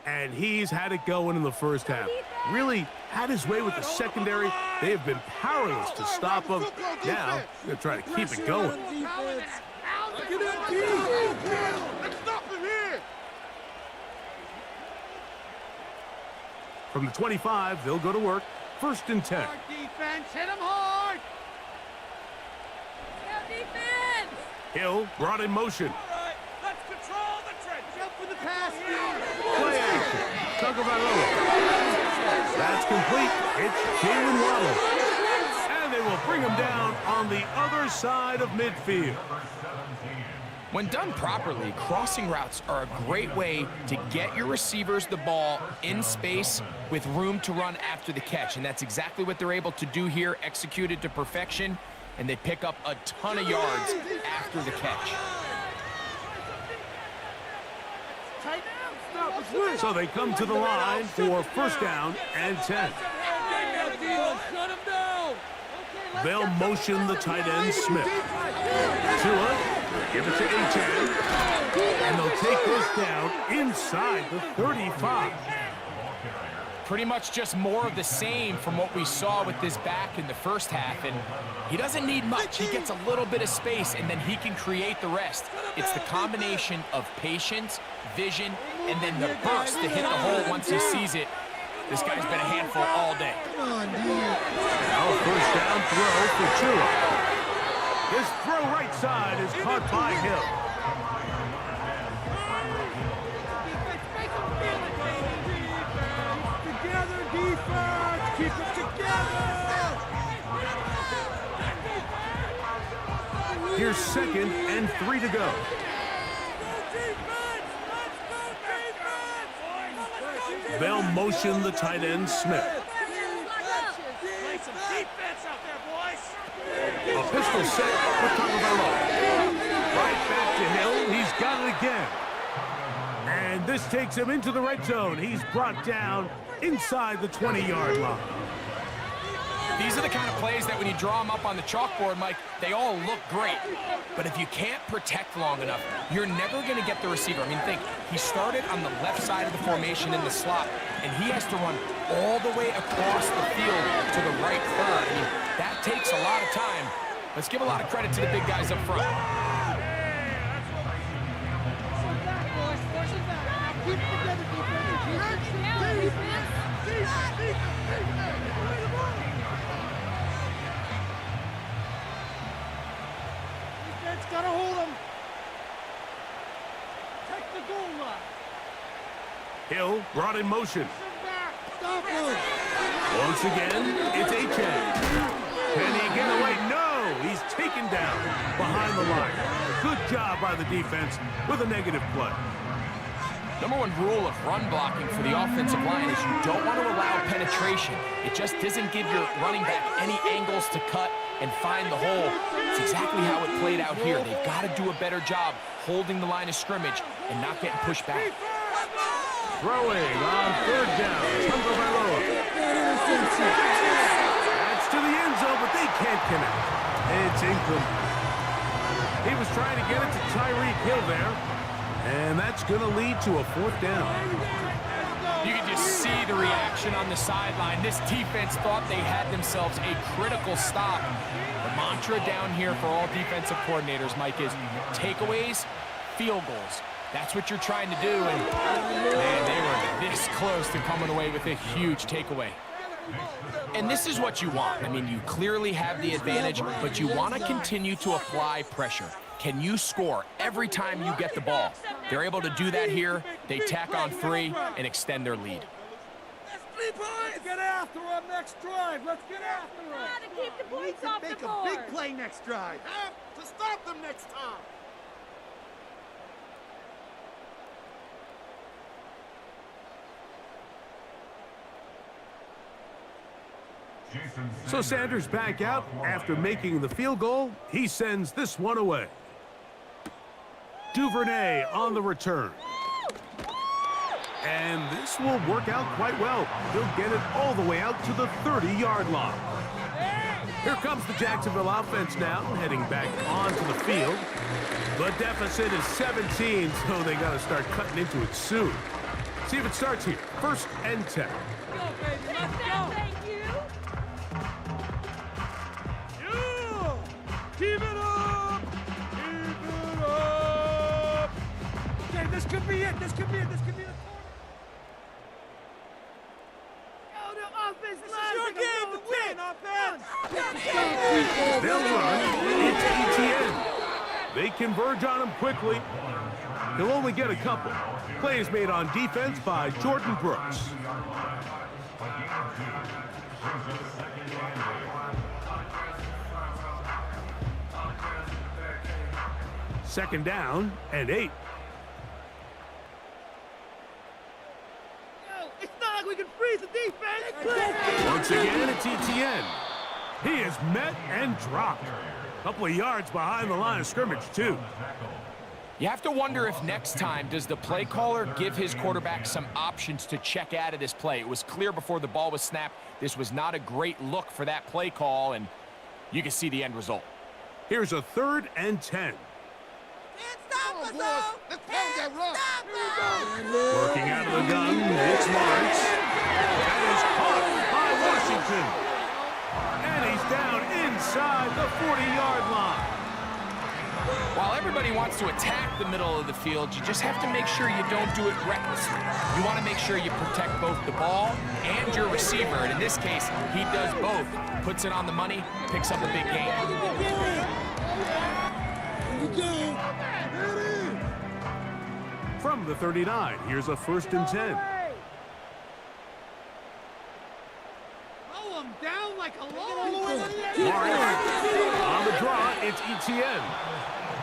Speaker 3: And he's had it going in the 1st half. Really had his way with the secondary. They have been powerless to stop him. Now, they're trying to keep it going.
Speaker 5: Let's stop him here.
Speaker 3: From the 25, they'll go to work. 1st and 10.
Speaker 5: Defense, hit him hard.
Speaker 7: Defense!
Speaker 3: Hill brought in motion.
Speaker 5: Let's control the trench. Jump for the pass.
Speaker 3: Play action. Tagovailoa. That's complete. It's Jalen Waddle. And they will bring him down on the other side of midfield.
Speaker 4: When done properly, crossing routes are a great way to get your receivers the ball in space with room to run after the catch. And that's exactly what they're able to do here, executed to perfection. And they pick up a ton of yards after the catch.
Speaker 3: So they come to the line for 1st down and 10. They'll motion the tight end Smith. Tua, give it to Achane. And they'll take this down inside the 35.
Speaker 4: pretty much just more of the same from what we saw with this back in the first half, and he doesn't need much. He gets a little bit of space, and then he can create the rest. It's the combination of patience, vision, and then the burst to hit the hole once he sees it. This guy's been a handful all day.
Speaker 3: Now a first down throw for Tua. His throw right side is caught by Hill.
Speaker 6: Together, defense! Keep it together!
Speaker 3: Here's 2nd and 3 to go. They'll motion the tight end, Smith.
Speaker 5: Play some defense out there, boys.
Speaker 3: A pistol set for Tagovailoa. Right back to Hill. He's got it again. And this takes him into the red zone. He's brought down inside the 20-yard line.
Speaker 4: These are the kind of plays that when you draw them up on the chalkboard, Mike, they all look great. But if you can't protect long enough, you're never going to get the receiver. I mean, think, he started on the left side of the formation in the slot, and he has to run all the way across the field to the right third. I mean, that takes a lot of time. Let's give a lot of credit to the big guys up front.
Speaker 6: Keep it together, defense, gotta hold him. Take the goal line.
Speaker 3: Hill brought in motion.
Speaker 6: Stop him.
Speaker 3: Once again, it's Achane. Can he get away? No! He's taken down behind the line. Good job by the defense with a negative play.
Speaker 4: Number one rule of run blocking for the offensive line is you don't want to allow penetration. It just doesn't give your running back any angles to cut and find the hole. It's exactly how it played out here. They've got to do a better job holding the line of scrimmage and not getting pushed back.
Speaker 3: Throwing on 3rd down. Tagovailoa. That's to the end zone, but they can't connect. It's incomplete. He was trying to get it to Tyreek Hill there. And that's going to lead to a 4th down.
Speaker 4: You can just see the reaction on the sideline. This defense thought they had themselves a critical stop. The mantra down here for all defensive coordinators, Mike, is takeaways, field goals. That's what you're trying to do, and man, they were this close to coming away with a huge takeaway. And this is what you want. I mean, you clearly have the advantage, but you want to continue to apply pressure. Can you score every time you get the ball? They're able to do that here. They tack on 3 and extend their lead.
Speaker 6: Let's get after him next drive. Let's get after him.
Speaker 7: To keep the points off the board.
Speaker 5: Make a big play next drive. To stop them next time.
Speaker 3: So Sanders back out after making the field goal. He sends this one away. Duvernay on the return. And this will work out quite well. He'll get it all the way out to the 30-yard line. Here comes the Jacksonville offense now, heading back onto the field. The deficit is 17, so they got to start cutting into it soon. See if it starts here. 1st and 10.
Speaker 7: Thank you.
Speaker 6: Keep it up! Keep it up! Okay, this could be it. This could be it. This could be the corner.
Speaker 7: Go to offense
Speaker 6: This
Speaker 7: line.
Speaker 6: is your game to win, offense!
Speaker 3: They'll run. It's ETN. They converge on him quickly. He'll only get a couple. Plays made on defense by Jordan Brooks. Second down and 8.
Speaker 6: No, it's not like we can freeze the defense!
Speaker 3: Once again, it's ETN. He is met and dropped. A couple of yards behind the line of scrimmage, too.
Speaker 4: You have to wonder if next time, does the play caller give his quarterback some options to check out of this play? It was clear before the ball was snapped. This was not a great look for that play call, and you can see the end result.
Speaker 3: Here's a 3rd and 10.
Speaker 7: Can't stop
Speaker 6: on, boys. Let's pound that rock.
Speaker 3: Working out of the gun, it's Lawrence. That is caught by Washington. And he's down inside the 40-yard line.
Speaker 4: While everybody wants to attack the middle of the field, you just have to make sure you don't do it recklessly. You want to make sure you protect both the ball and your receiver. And in this case, he does both. Puts it on the money, picks up a big gain.
Speaker 3: From the 39, here's a 1st and 10.
Speaker 6: Roll him down like a
Speaker 3: Lawrence. On the draw, it's Etienne.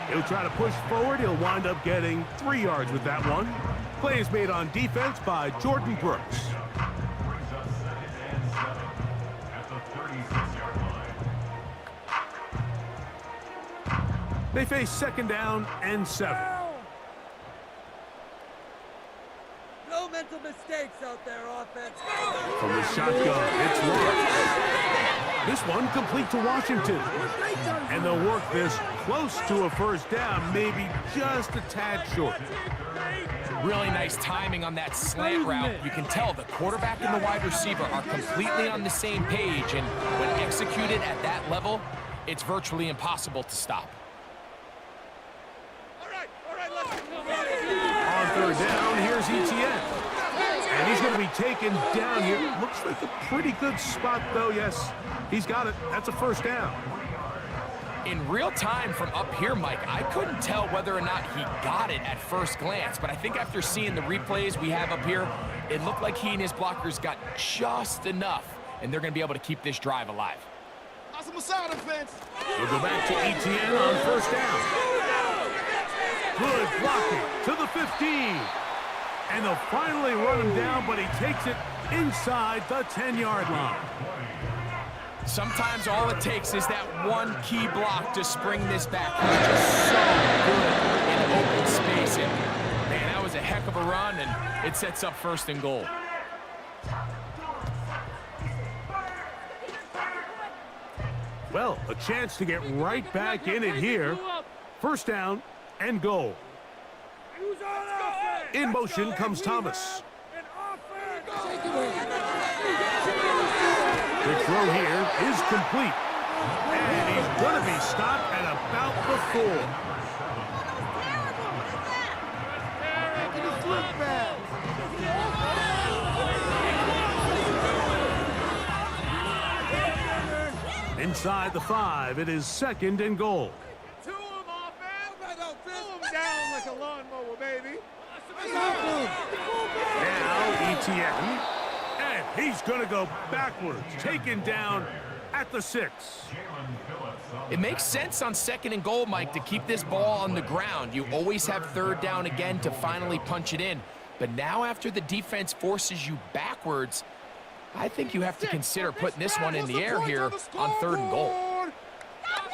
Speaker 3: He'll try to push forward. He'll wind up getting 3 yards with that one. Play is made on defense by Jordan Brooks.
Speaker 9: Brings up 2nd and 7 at the 36-yard line.
Speaker 3: They face 2nd down and 7.
Speaker 5: No mental mistakes out there, offense.
Speaker 3: From the shotgun, it's Lawrence. This one complete to Washington. And they'll work this close to a 1st down, maybe just a tad short.
Speaker 4: Really nice timing on that slant route. You can tell the quarterback and the wide receiver are completely on the same page, and when executed at that level, it's virtually impossible to stop.
Speaker 3: On 3rd down, here's Etienne. And he's going to be taken down here. Looks like a pretty good spot, though. Yes, he's got it. That's a 1st down.
Speaker 4: In real time from up here, Mike, I couldn't tell whether or not he got it at first glance, but I think after seeing the replays we have up here, it looked like he and his blockers got just enough, and they're going to be able to keep this drive alive.
Speaker 3: We'll go back to Etienne on 1st down. Good blocking to the 15. And they'll finally run him down, but he takes it inside the 10-yard line.
Speaker 4: Sometimes all it takes is that one key block to spring this back. He's just so good in open space. And, man, that was a heck of a run, and it sets up 1st and goal.
Speaker 3: Well, a chance to get right back in it here. 1st down and goal. In motion comes Thomas. The throw here is complete. And he's going to be stopped at about the 4. Inside the 5, it is 2nd and goal.
Speaker 6: To him, offense. Pull him down like a lawnmower, baby.
Speaker 3: Now Etienne. And he's going to go backwards, taken down at the 6.
Speaker 4: It makes sense on 2nd and goal, Mike, to keep this ball on the ground. You always have 3rd down again to finally punch it in. But now after the defense forces you backwards, I think you have to consider putting this one in the air here on 3rd and goal.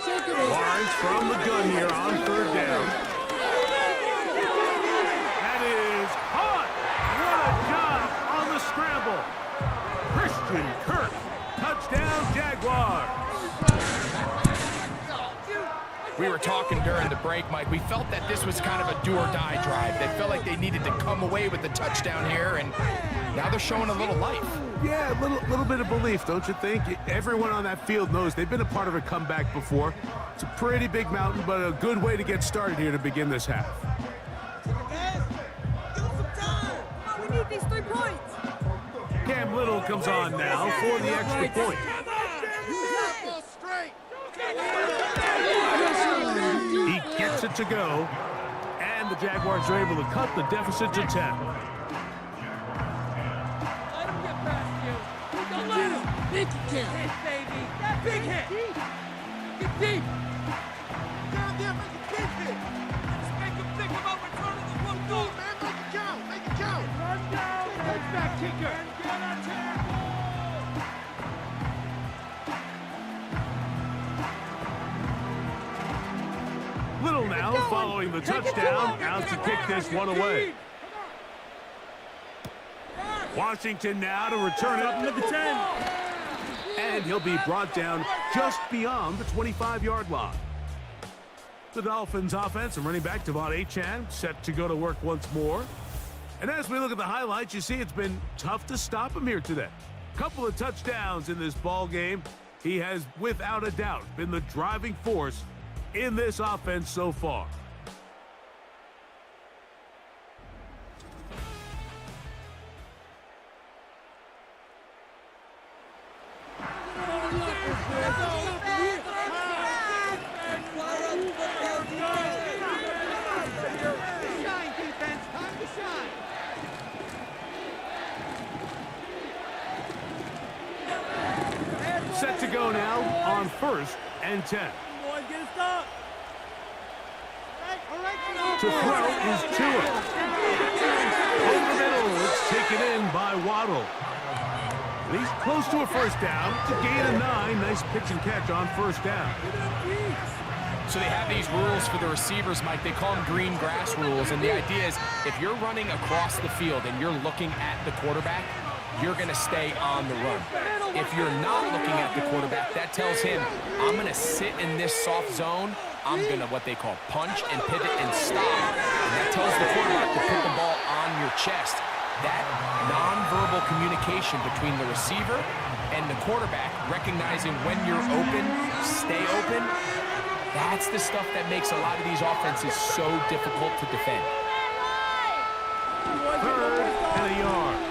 Speaker 3: Lawrence from the gun here on 3rd down. That is hot. What a job on the scramble. Christian Kirk, touchdown Jaguars.
Speaker 4: We were talking during the break, Mike. We felt that this was kind of a do-or-die drive. They felt like they needed to come away with the touchdown here, and now they're showing a little life.
Speaker 3: Yeah, a little bit of belief, don't you think? Everyone on that field knows they've been a part of a comeback before. It's a pretty big mountain, but a good way to get started here to begin this half.
Speaker 5: Guys, give us some time. Come on, we need these 3 points.
Speaker 3: Cam Little comes on now for the extra point. He gets it to go, and the Jaguars are able to cut the deficit to 10.
Speaker 5: Let him get past you. Don't let him. Big hit, baby. Big hit. Get deep. Down there, make a big hit. Just make him think about returning the one goal, man. Make it count. Make it count. Run down. Touchback kicker. And get a tackle.
Speaker 3: Little now following the touchdown, out to kick this one away. Washington now to return it up to the 10. And he'll be brought down just beyond the 25-yard line. The Dolphins offense and running back Devon Achane set to go to work once more. And as we look at the highlights, you see it's been tough to stop him here today. Couple of touchdowns in this ball game. He has, without a doubt, been the driving force in this offense so far. Set to go now on 1st and 10. To throw is Tua. Over the middle, it's taken in by Waddle. And he's close to a first down to gain a 9. Nice pitch and catch on first down.
Speaker 4: So they have these rules for the receivers, Mike. They call them green grass rules. And the idea is if you're running across the field and you're looking at the quarterback, you're going to stay on the run. If you're not looking at the quarterback, that tells him, I'm going to sit in this soft zone. I'm going to what they call punch and pivot and stop. And that tells the quarterback to put the ball on your chest. That nonverbal communication between the receiver and the quarterback, recognizing when you're open, stay open, that's the stuff that makes a lot of these offenses so difficult to defend.
Speaker 3: 3rd and a yard.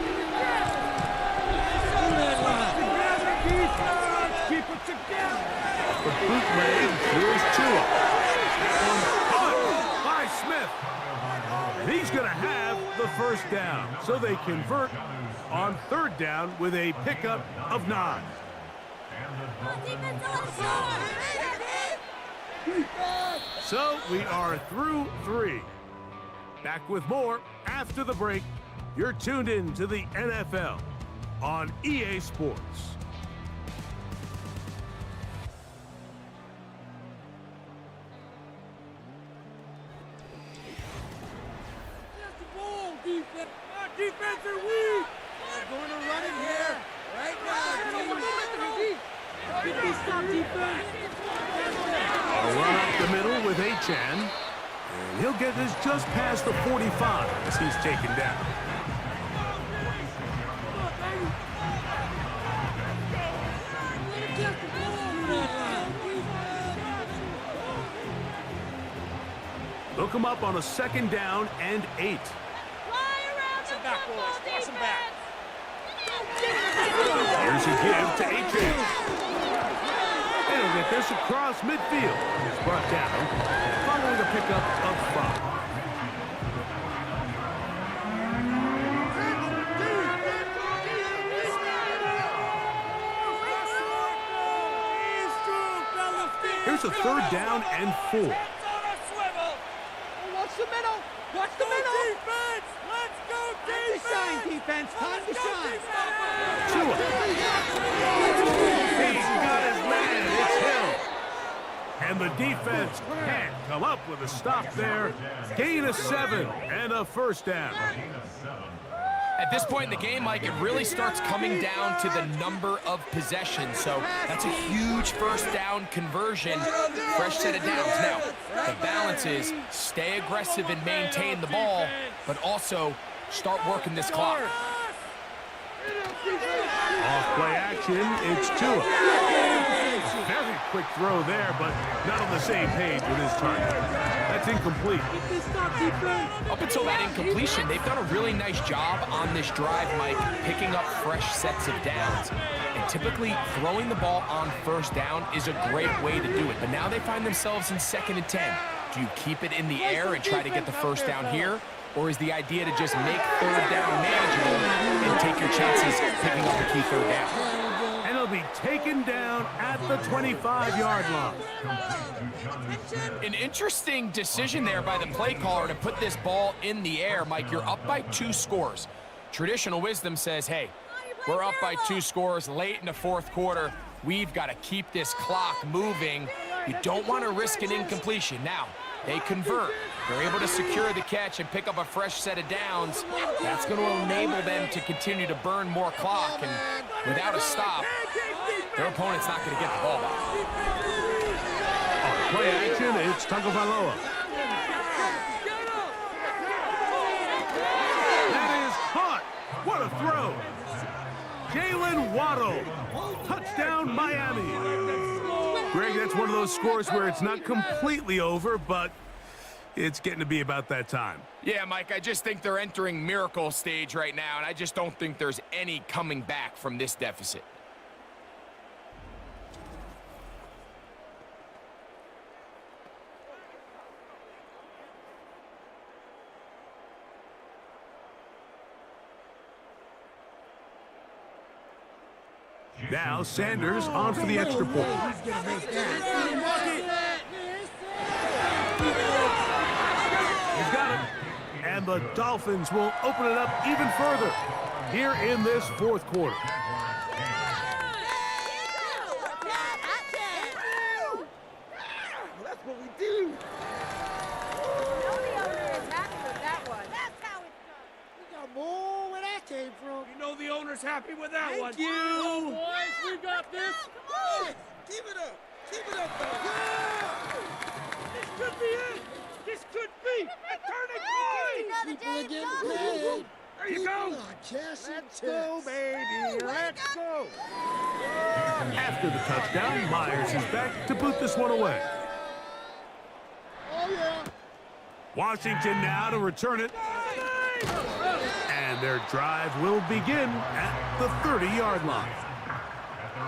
Speaker 3: The bootleg, here's Tua. Caught by Smith. And he's going to have the first down. So they convert on 3rd down with a pickup of 9. So we are through 3. Back with more after the break. You're tuned in to the NFL on EA Sports.
Speaker 6: Defense are weak. We're going to run in here right now. Get this stop defense.
Speaker 3: A run up the middle with Achane. And he'll get this just past the 45 as he's taken down. They'll come up on a 2nd down and 8.
Speaker 8: Back, boys. Cross him back.
Speaker 3: Here's a give to Achane. He'll get this across midfield. It's brought down following a pickup of 5. Here's a 3rd down and 4.
Speaker 6: Watch the middle. Watch the middle. Defense. Let's go defense. Time to shine, defense. Time to shine.
Speaker 3: Tua. He's got his man. It's Hill. And the defense can't come up with a stop there. Gain of 7 and a first down.
Speaker 4: At this point in the game, Mike, it really starts coming down to the number of possessions. So that's a huge first down conversion, fresh set of downs. Now, the balance is stay aggressive and maintain the ball, but also start working this clock.
Speaker 3: Off play action, it's Tua. Very quick throw there, but not on the same page with his target. That's incomplete.
Speaker 4: Up until that incompletion, they've done a really nice job on this drive, Mike, picking up fresh sets of downs. And typically, throwing the ball on first down is a great way to do it. But now they find themselves in 2nd and 10. Do you keep it in the air and try to get the first down here? Or is the idea to just make 3rd down manageable and take your chances picking up a key 3rd down?
Speaker 3: And he'll be taken down at the 25-yard line.
Speaker 4: An interesting decision there by the play caller to put this ball in the air. Mike, you're up by 2 scores. Traditional wisdom says, hey, we're up by 2 scores late in the 4th quarter. We've got to keep this clock moving. You don't want to risk an incompletion. Now, they convert. They're able to secure the catch and pick up a fresh set of downs. That's going to enable them to continue to burn more clock. And without a stop, their opponent's not going to get the ball back.
Speaker 3: On play action. It's Tagovailoa. That is caught. What a throw. Jalen Waddle. Touchdown, Miami. Greg, that's one of those scores where it's not completely over, but it's getting to be about that time.
Speaker 4: Yeah, Mike, I just think they're entering miracle stage right now, and I just don't think there's any coming back from this deficit.
Speaker 3: Now Sanders on for the extra point. He's got it. And the Dolphins will open it up even further here in this fourth quarter.
Speaker 5: That's what we do.
Speaker 6: We got more where that came from.
Speaker 5: You know the owner's happy with that one.
Speaker 6: Thank you. Boys, we got this.
Speaker 5: Hey, keep it up. Keep it up, though. This could be it. This could be a turning point.
Speaker 6: People are getting paid.
Speaker 5: There you
Speaker 6: People
Speaker 5: go.
Speaker 6: are cashing
Speaker 5: Let's
Speaker 6: checks.
Speaker 5: go, baby. Let's go.
Speaker 3: After the touchdown, Myers is back to boot this one away.
Speaker 6: Oh, yeah.
Speaker 3: Washington now to return it. And their drive will begin at the 30-yard line.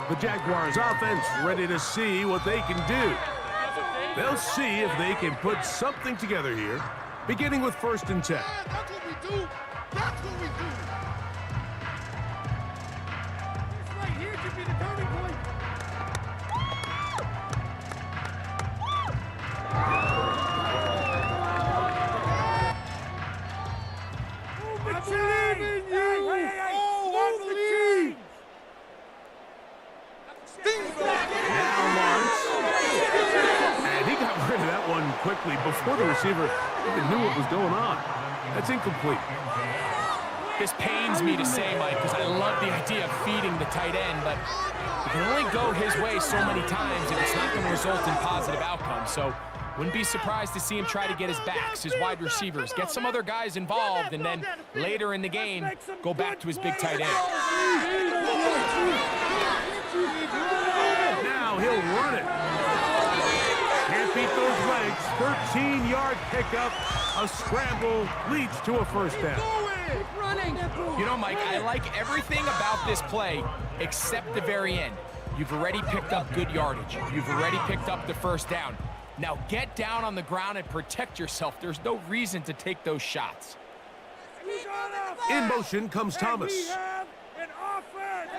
Speaker 3: The Jaguars offense ready to see what they can do. They'll see if they can put something together here, beginning with 1st and 10.
Speaker 6: That's what we do. That's what we do.
Speaker 5: This right here could be the turning point. I believe in you. Oh, I believe.
Speaker 3: Now Lawrence. And he got rid of that one quickly before the receiver even knew what was going on. That's incomplete.
Speaker 4: This pains me to say, Mike, because I love the idea of feeding the tight end, but it can only go his way so many times if it's not going to result in positive outcomes. So wouldn't be surprised to see him try to get his backs, his wide receivers, get some other guys involved, and then later in the game, go back to his big tight end.
Speaker 3: Now he'll run it. Can't beat those legs. 13-yard pickup. A scramble leads to a 1st down.
Speaker 4: You know, Mike, I like everything about this play except the very end. You've already picked up good yardage. You've already picked up the 1st down. Now get down on the ground and protect yourself. There's no reason to take those shots.
Speaker 3: In motion comes Thomas.
Speaker 5: We have an offense.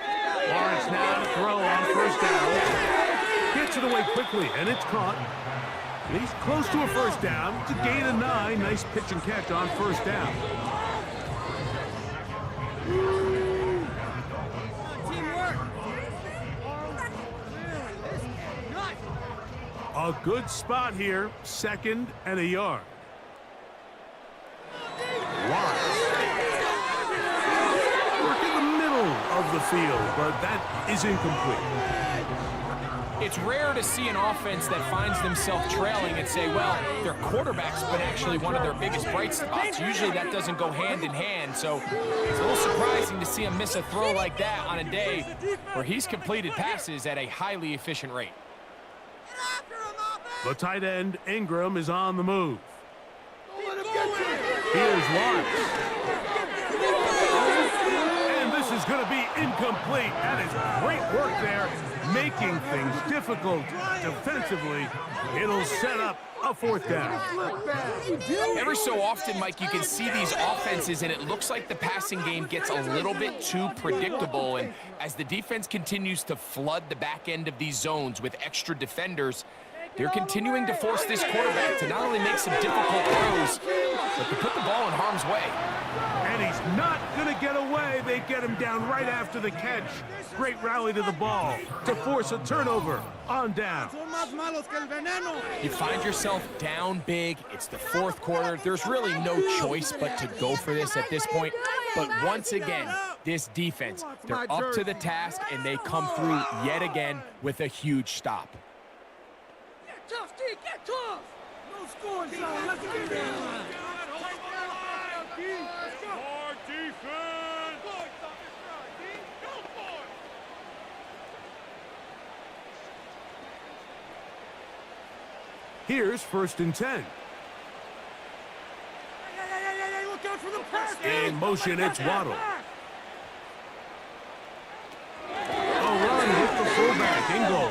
Speaker 3: Lawrence now to throw on 1st down. Gets it away quickly, and it's caught. And he's close to a 1st down. It's a gain of 9. Nice pitch and catch on 1st down. A good spot here. 2nd and a yard. Lawrence. Work in the middle of the field, but that is incomplete.
Speaker 4: It's rare to see an offense that finds themselves trailing and say, well, their quarterback's been actually one of their biggest bright spots. Usually that doesn't go hand in hand, so it's a little surprising to see him miss a throw like that on a day where he's completed passes at a highly efficient rate.
Speaker 3: The tight end, Ingram, is on the move. Here's Lawrence. And this is going to be incomplete. That is great work there, making things difficult defensively. It'll set up a 4th down.
Speaker 4: Every so often, Mike, you can see these offenses, and it looks like the passing game gets a little bit too predictable. And as the defense continues to flood the back end of these zones with extra defenders, they're continuing to force this quarterback to not only make some difficult throws, but to put the ball in harm's way.
Speaker 3: And he's not going to get away. They get him down right after the catch. Great rally to the ball to force a turnover on down.
Speaker 4: You find yourself down big. It's the 4th quarter. There's really no choice but to go for this at this point. But once again, this defense, they're up to the task, and they come through yet again with a huge stop.
Speaker 6: tough, D. Get tough. No scoring zone. Let's get it.
Speaker 3: Hard defense! Here's 1st and 10.
Speaker 6: Hey, look out for the pass.
Speaker 3: In motion, it's Waddle. A run with the fullback, Ingle.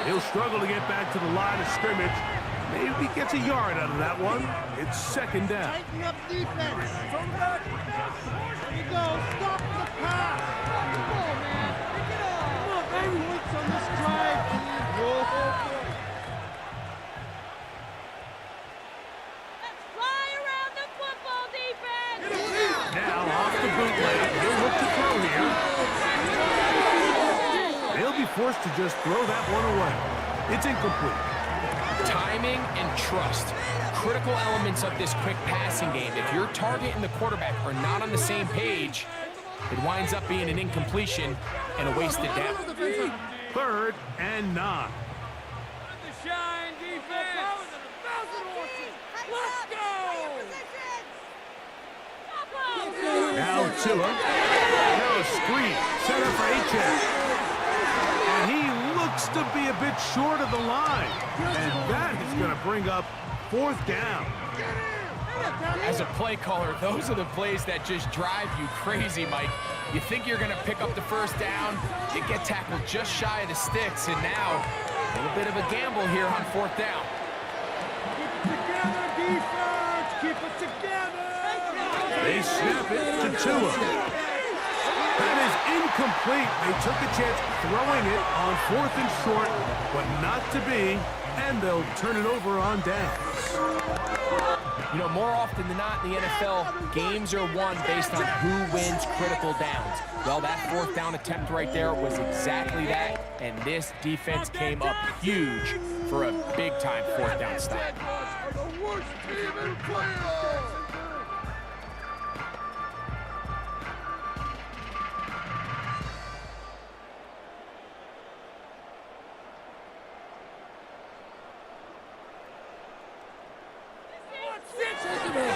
Speaker 3: He'll struggle to get back to the line of scrimmage. Maybe gets a yard out of that one. It's 2nd down.
Speaker 6: Tighten up defense. There you go. Stop the pass. Come on, man. Pick it up. Come on, baby. Points on this drive.
Speaker 7: Let's fly around the football defense.
Speaker 3: Now off the bootleg. He'll look to throw here. They'll be forced to just throw that one away. It's incomplete.
Speaker 4: Timing and trust, critical elements of this quick passing game. If your target and the quarterback are not on the same page, it winds up being an incompletion and a wasted down.
Speaker 3: 3rd and 9.
Speaker 6: Shine defense.
Speaker 7: Let's go.
Speaker 3: Now Tua. Now a screen. Center for H.S. And he looks to be a bit short of the line. And that is going to bring up 4th down.
Speaker 4: As a play caller, those are the plays that just drive you crazy, Mike. You think you're going to pick up the 1st down, you get tackled just shy of the sticks, and now a little bit of a gamble here on 4th down.
Speaker 6: Keep it together, defense. Keep it together.
Speaker 3: They snap it to Tua. That is incomplete. They took a chance throwing it on 4th and short, but not to be, and they'll turn it over on downs.
Speaker 4: You know, more often than not in the NFL, games are won based on who wins critical downs. Well, that 4th down attempt right there was exactly that, and this defense came up huge for a big-time 4th down stop.
Speaker 6: Jaguars are the worst team in playoffs.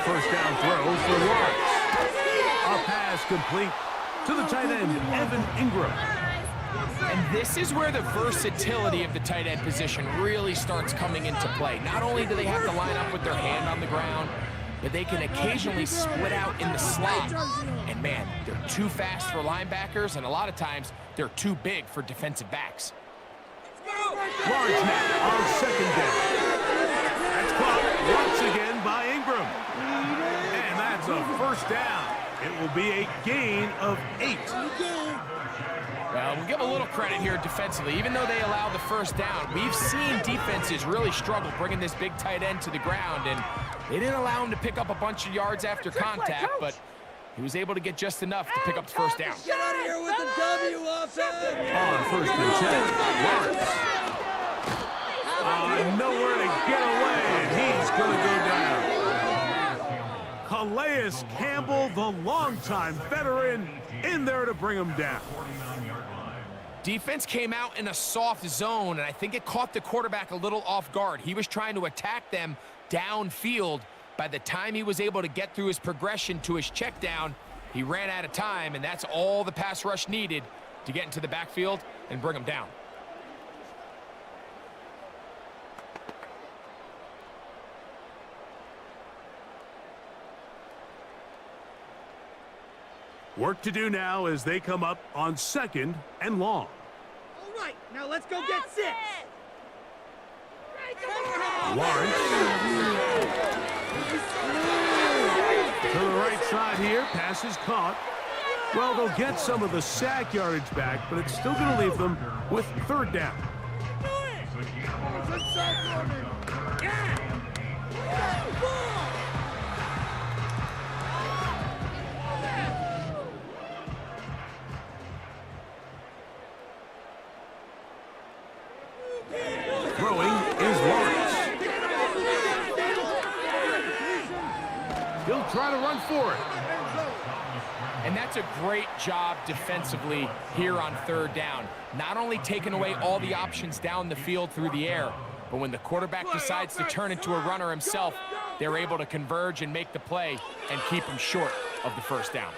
Speaker 3: First down throw for Lawrence. A pass complete to the tight end, Evan Ingram.
Speaker 4: And this is where the versatility of the tight end position really starts coming into play. Not only do they have to line up with their hand on the ground, but they can occasionally split out in the slot. And man, they're too fast for linebackers, and a lot of times they're too big for defensive backs.
Speaker 3: Large now on 2nd down. That's caught once again by Ingram. And that's a 1st down. It will be a gain of 8.
Speaker 4: Well, we'll give a little credit here defensively. Even though they allowed the 1st down, we've seen defenses really struggle bringing this big tight end to the ground, and they didn't allow him to pick up a bunch of yards after contact, but he was able to get just enough to pick up the 1st down.
Speaker 6: Get out of here with the W, offense.
Speaker 3: On 1st and 10, Lawrence. Nowhere to get away, and he's going to go down. Calais Campbell, the longtime veteran, in there to bring him down.
Speaker 4: Defense came out in a soft zone, and I think it caught the quarterback a little off guard. He was trying to attack them downfield. By the time he was able to get through his progression to his check down, he ran out of time, and that's all the pass rush needed to get into the backfield and bring him down.
Speaker 3: Work to do now as they come up on 2nd and long.
Speaker 6: All right, now let's go get 6.
Speaker 3: Lawrence. To the right side here, pass is caught. Well, they'll get some of the sack yardage back, but it's still going to leave them with 3rd down. Throwing is Lawrence. He'll try to run for it.
Speaker 4: And And that's a great job defensively here on third down. Not only taking away all the options down the field through the air, but when the quarterback decides to turn into a runner himself, they're able to converge and make the play and keep him short of the first down.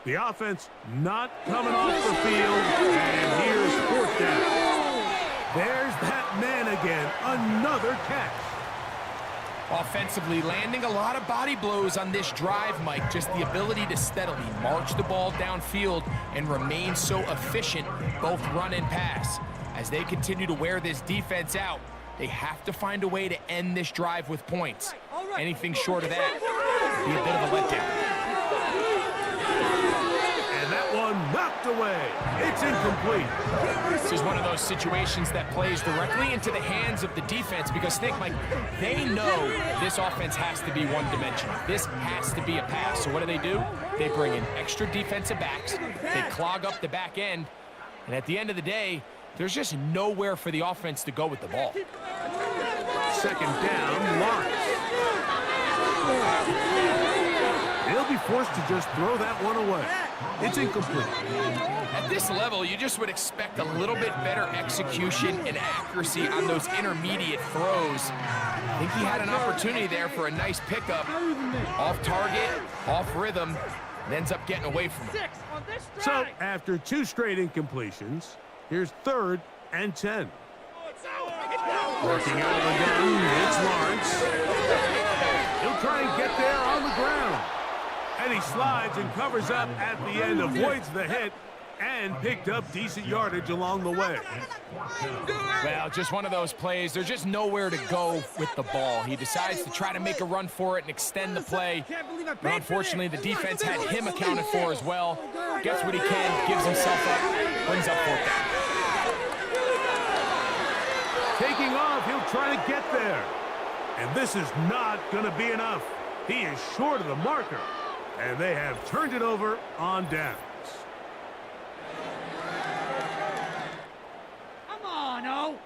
Speaker 3: The offense not coming off the field, and here's fourth down. There's that man again, another catch.
Speaker 4: Offensively, landing a lot of body blows on this drive, Mike. Just the ability to steadily march the ball downfield and remain so efficient, both run and pass. As they continue to wear this defense out, they have to find a way to end this drive with points. Anything short of that would be a bit of a letdown.
Speaker 3: And that one knocked away. It's incomplete.
Speaker 4: This is one of those situations that plays directly into the hands of the defense because, think, Mike, they know this offense has to be one-dimensional. This has to be a pass. So what do? They bring in extra defensive backs. They clog up the back end. And at the end of the day, there's just nowhere for the offense to go with the ball.
Speaker 3: Second down, Lawrence. They'll be forced to just throw that one away. It's incomplete.
Speaker 4: At this level, you just would expect a little bit better execution and accuracy on those intermediate throws. I think he had an opportunity there for a nice pickup. Off target, off rhythm, and ends up getting away from it.
Speaker 3: So, after two straight incompletions, here's 3rd and 10. Working out of the gun, it's Lawrence. He'll try and get there on the ground. And he slides and covers up at the end, avoids the hit, and picked up decent yardage along the way.
Speaker 4: Well, just one of those plays. There's just nowhere to go with the ball. He decides to try to make a run for it and extend the play. But unfortunately, the defense had him accounted for as well. Gets what he can, gives himself up, brings up fourth down.
Speaker 3: Taking off, he'll try to get there. And this is not going to be enough. He is short of the marker. And they have turned it over on downs.
Speaker 6: Come on, O.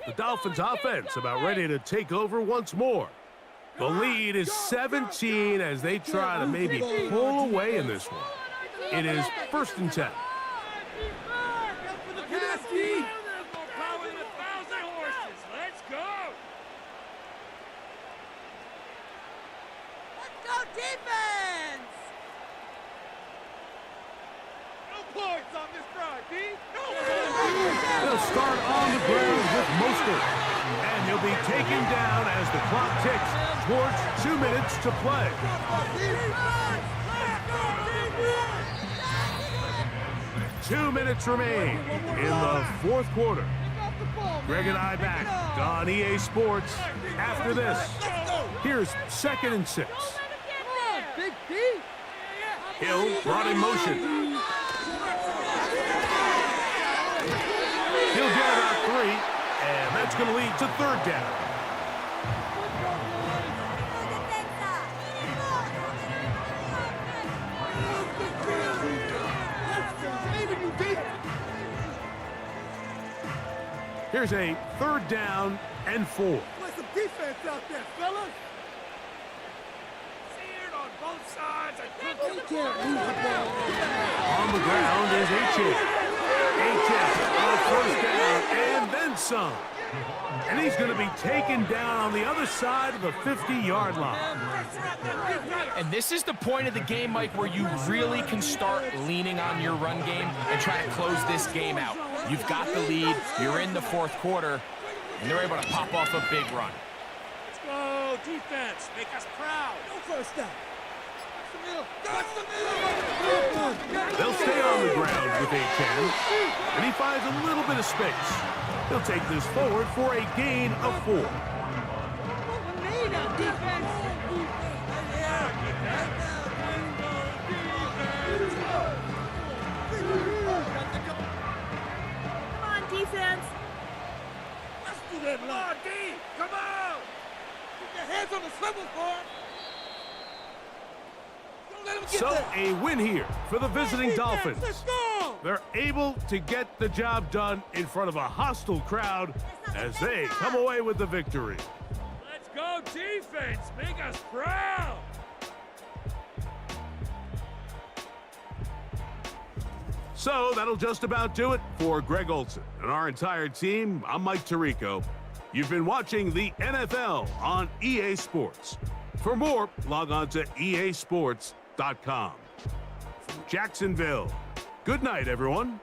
Speaker 3: The Dolphins offense about ready to take over once more. The lead is 17 as they try to maybe pull away in this one. It is 1st and 10.
Speaker 7: Defense!
Speaker 5: No points on this drive, B.
Speaker 3: They'll start on the ground with Mostert. And he'll be taken down as the clock ticks towards 2 minutes to play. 2 minutes remain in the 4th quarter. Greg and I back on EA Sports after this. Here's 2nd and 6.
Speaker 6: Big P.
Speaker 3: Hill brought in motion. He'll get about 3, and that's going to lead to 3rd down. Here's a 3rd down and 4.
Speaker 5: Play some defense out there, fellas. On both sides.
Speaker 3: On the ground is H.H. on 1st down and then some. And he's going to be taken down on the other side of the 50-yard line.
Speaker 4: And this is the point of the game, Mike, where you really can start leaning on your run game and try to close this game out. You've got the lead, you're in the 4th quarter, and they're able to pop off a big run.
Speaker 5: Let's go, defense. Make us proud. No first down.
Speaker 3: They'll stay on the ground with H.N. and he finds a little bit of space. He'll take this forward for a gain of 4.
Speaker 7: Come on, defense.
Speaker 5: Let's do that, come on, D. Come on. Keep your hands on the swivel, boy.
Speaker 3: So a win here for the visiting Dolphins. They're able to get the job done in front of a hostile crowd as they come away with the victory.
Speaker 6: Go defense! Make us proud!
Speaker 3: So that'll just about do it for Greg Olson and our entire team. I'm Mike Tirico. You've been watching the NFL on EA Sports. For more, log on to easports.com. From Jacksonville, good night, everyone.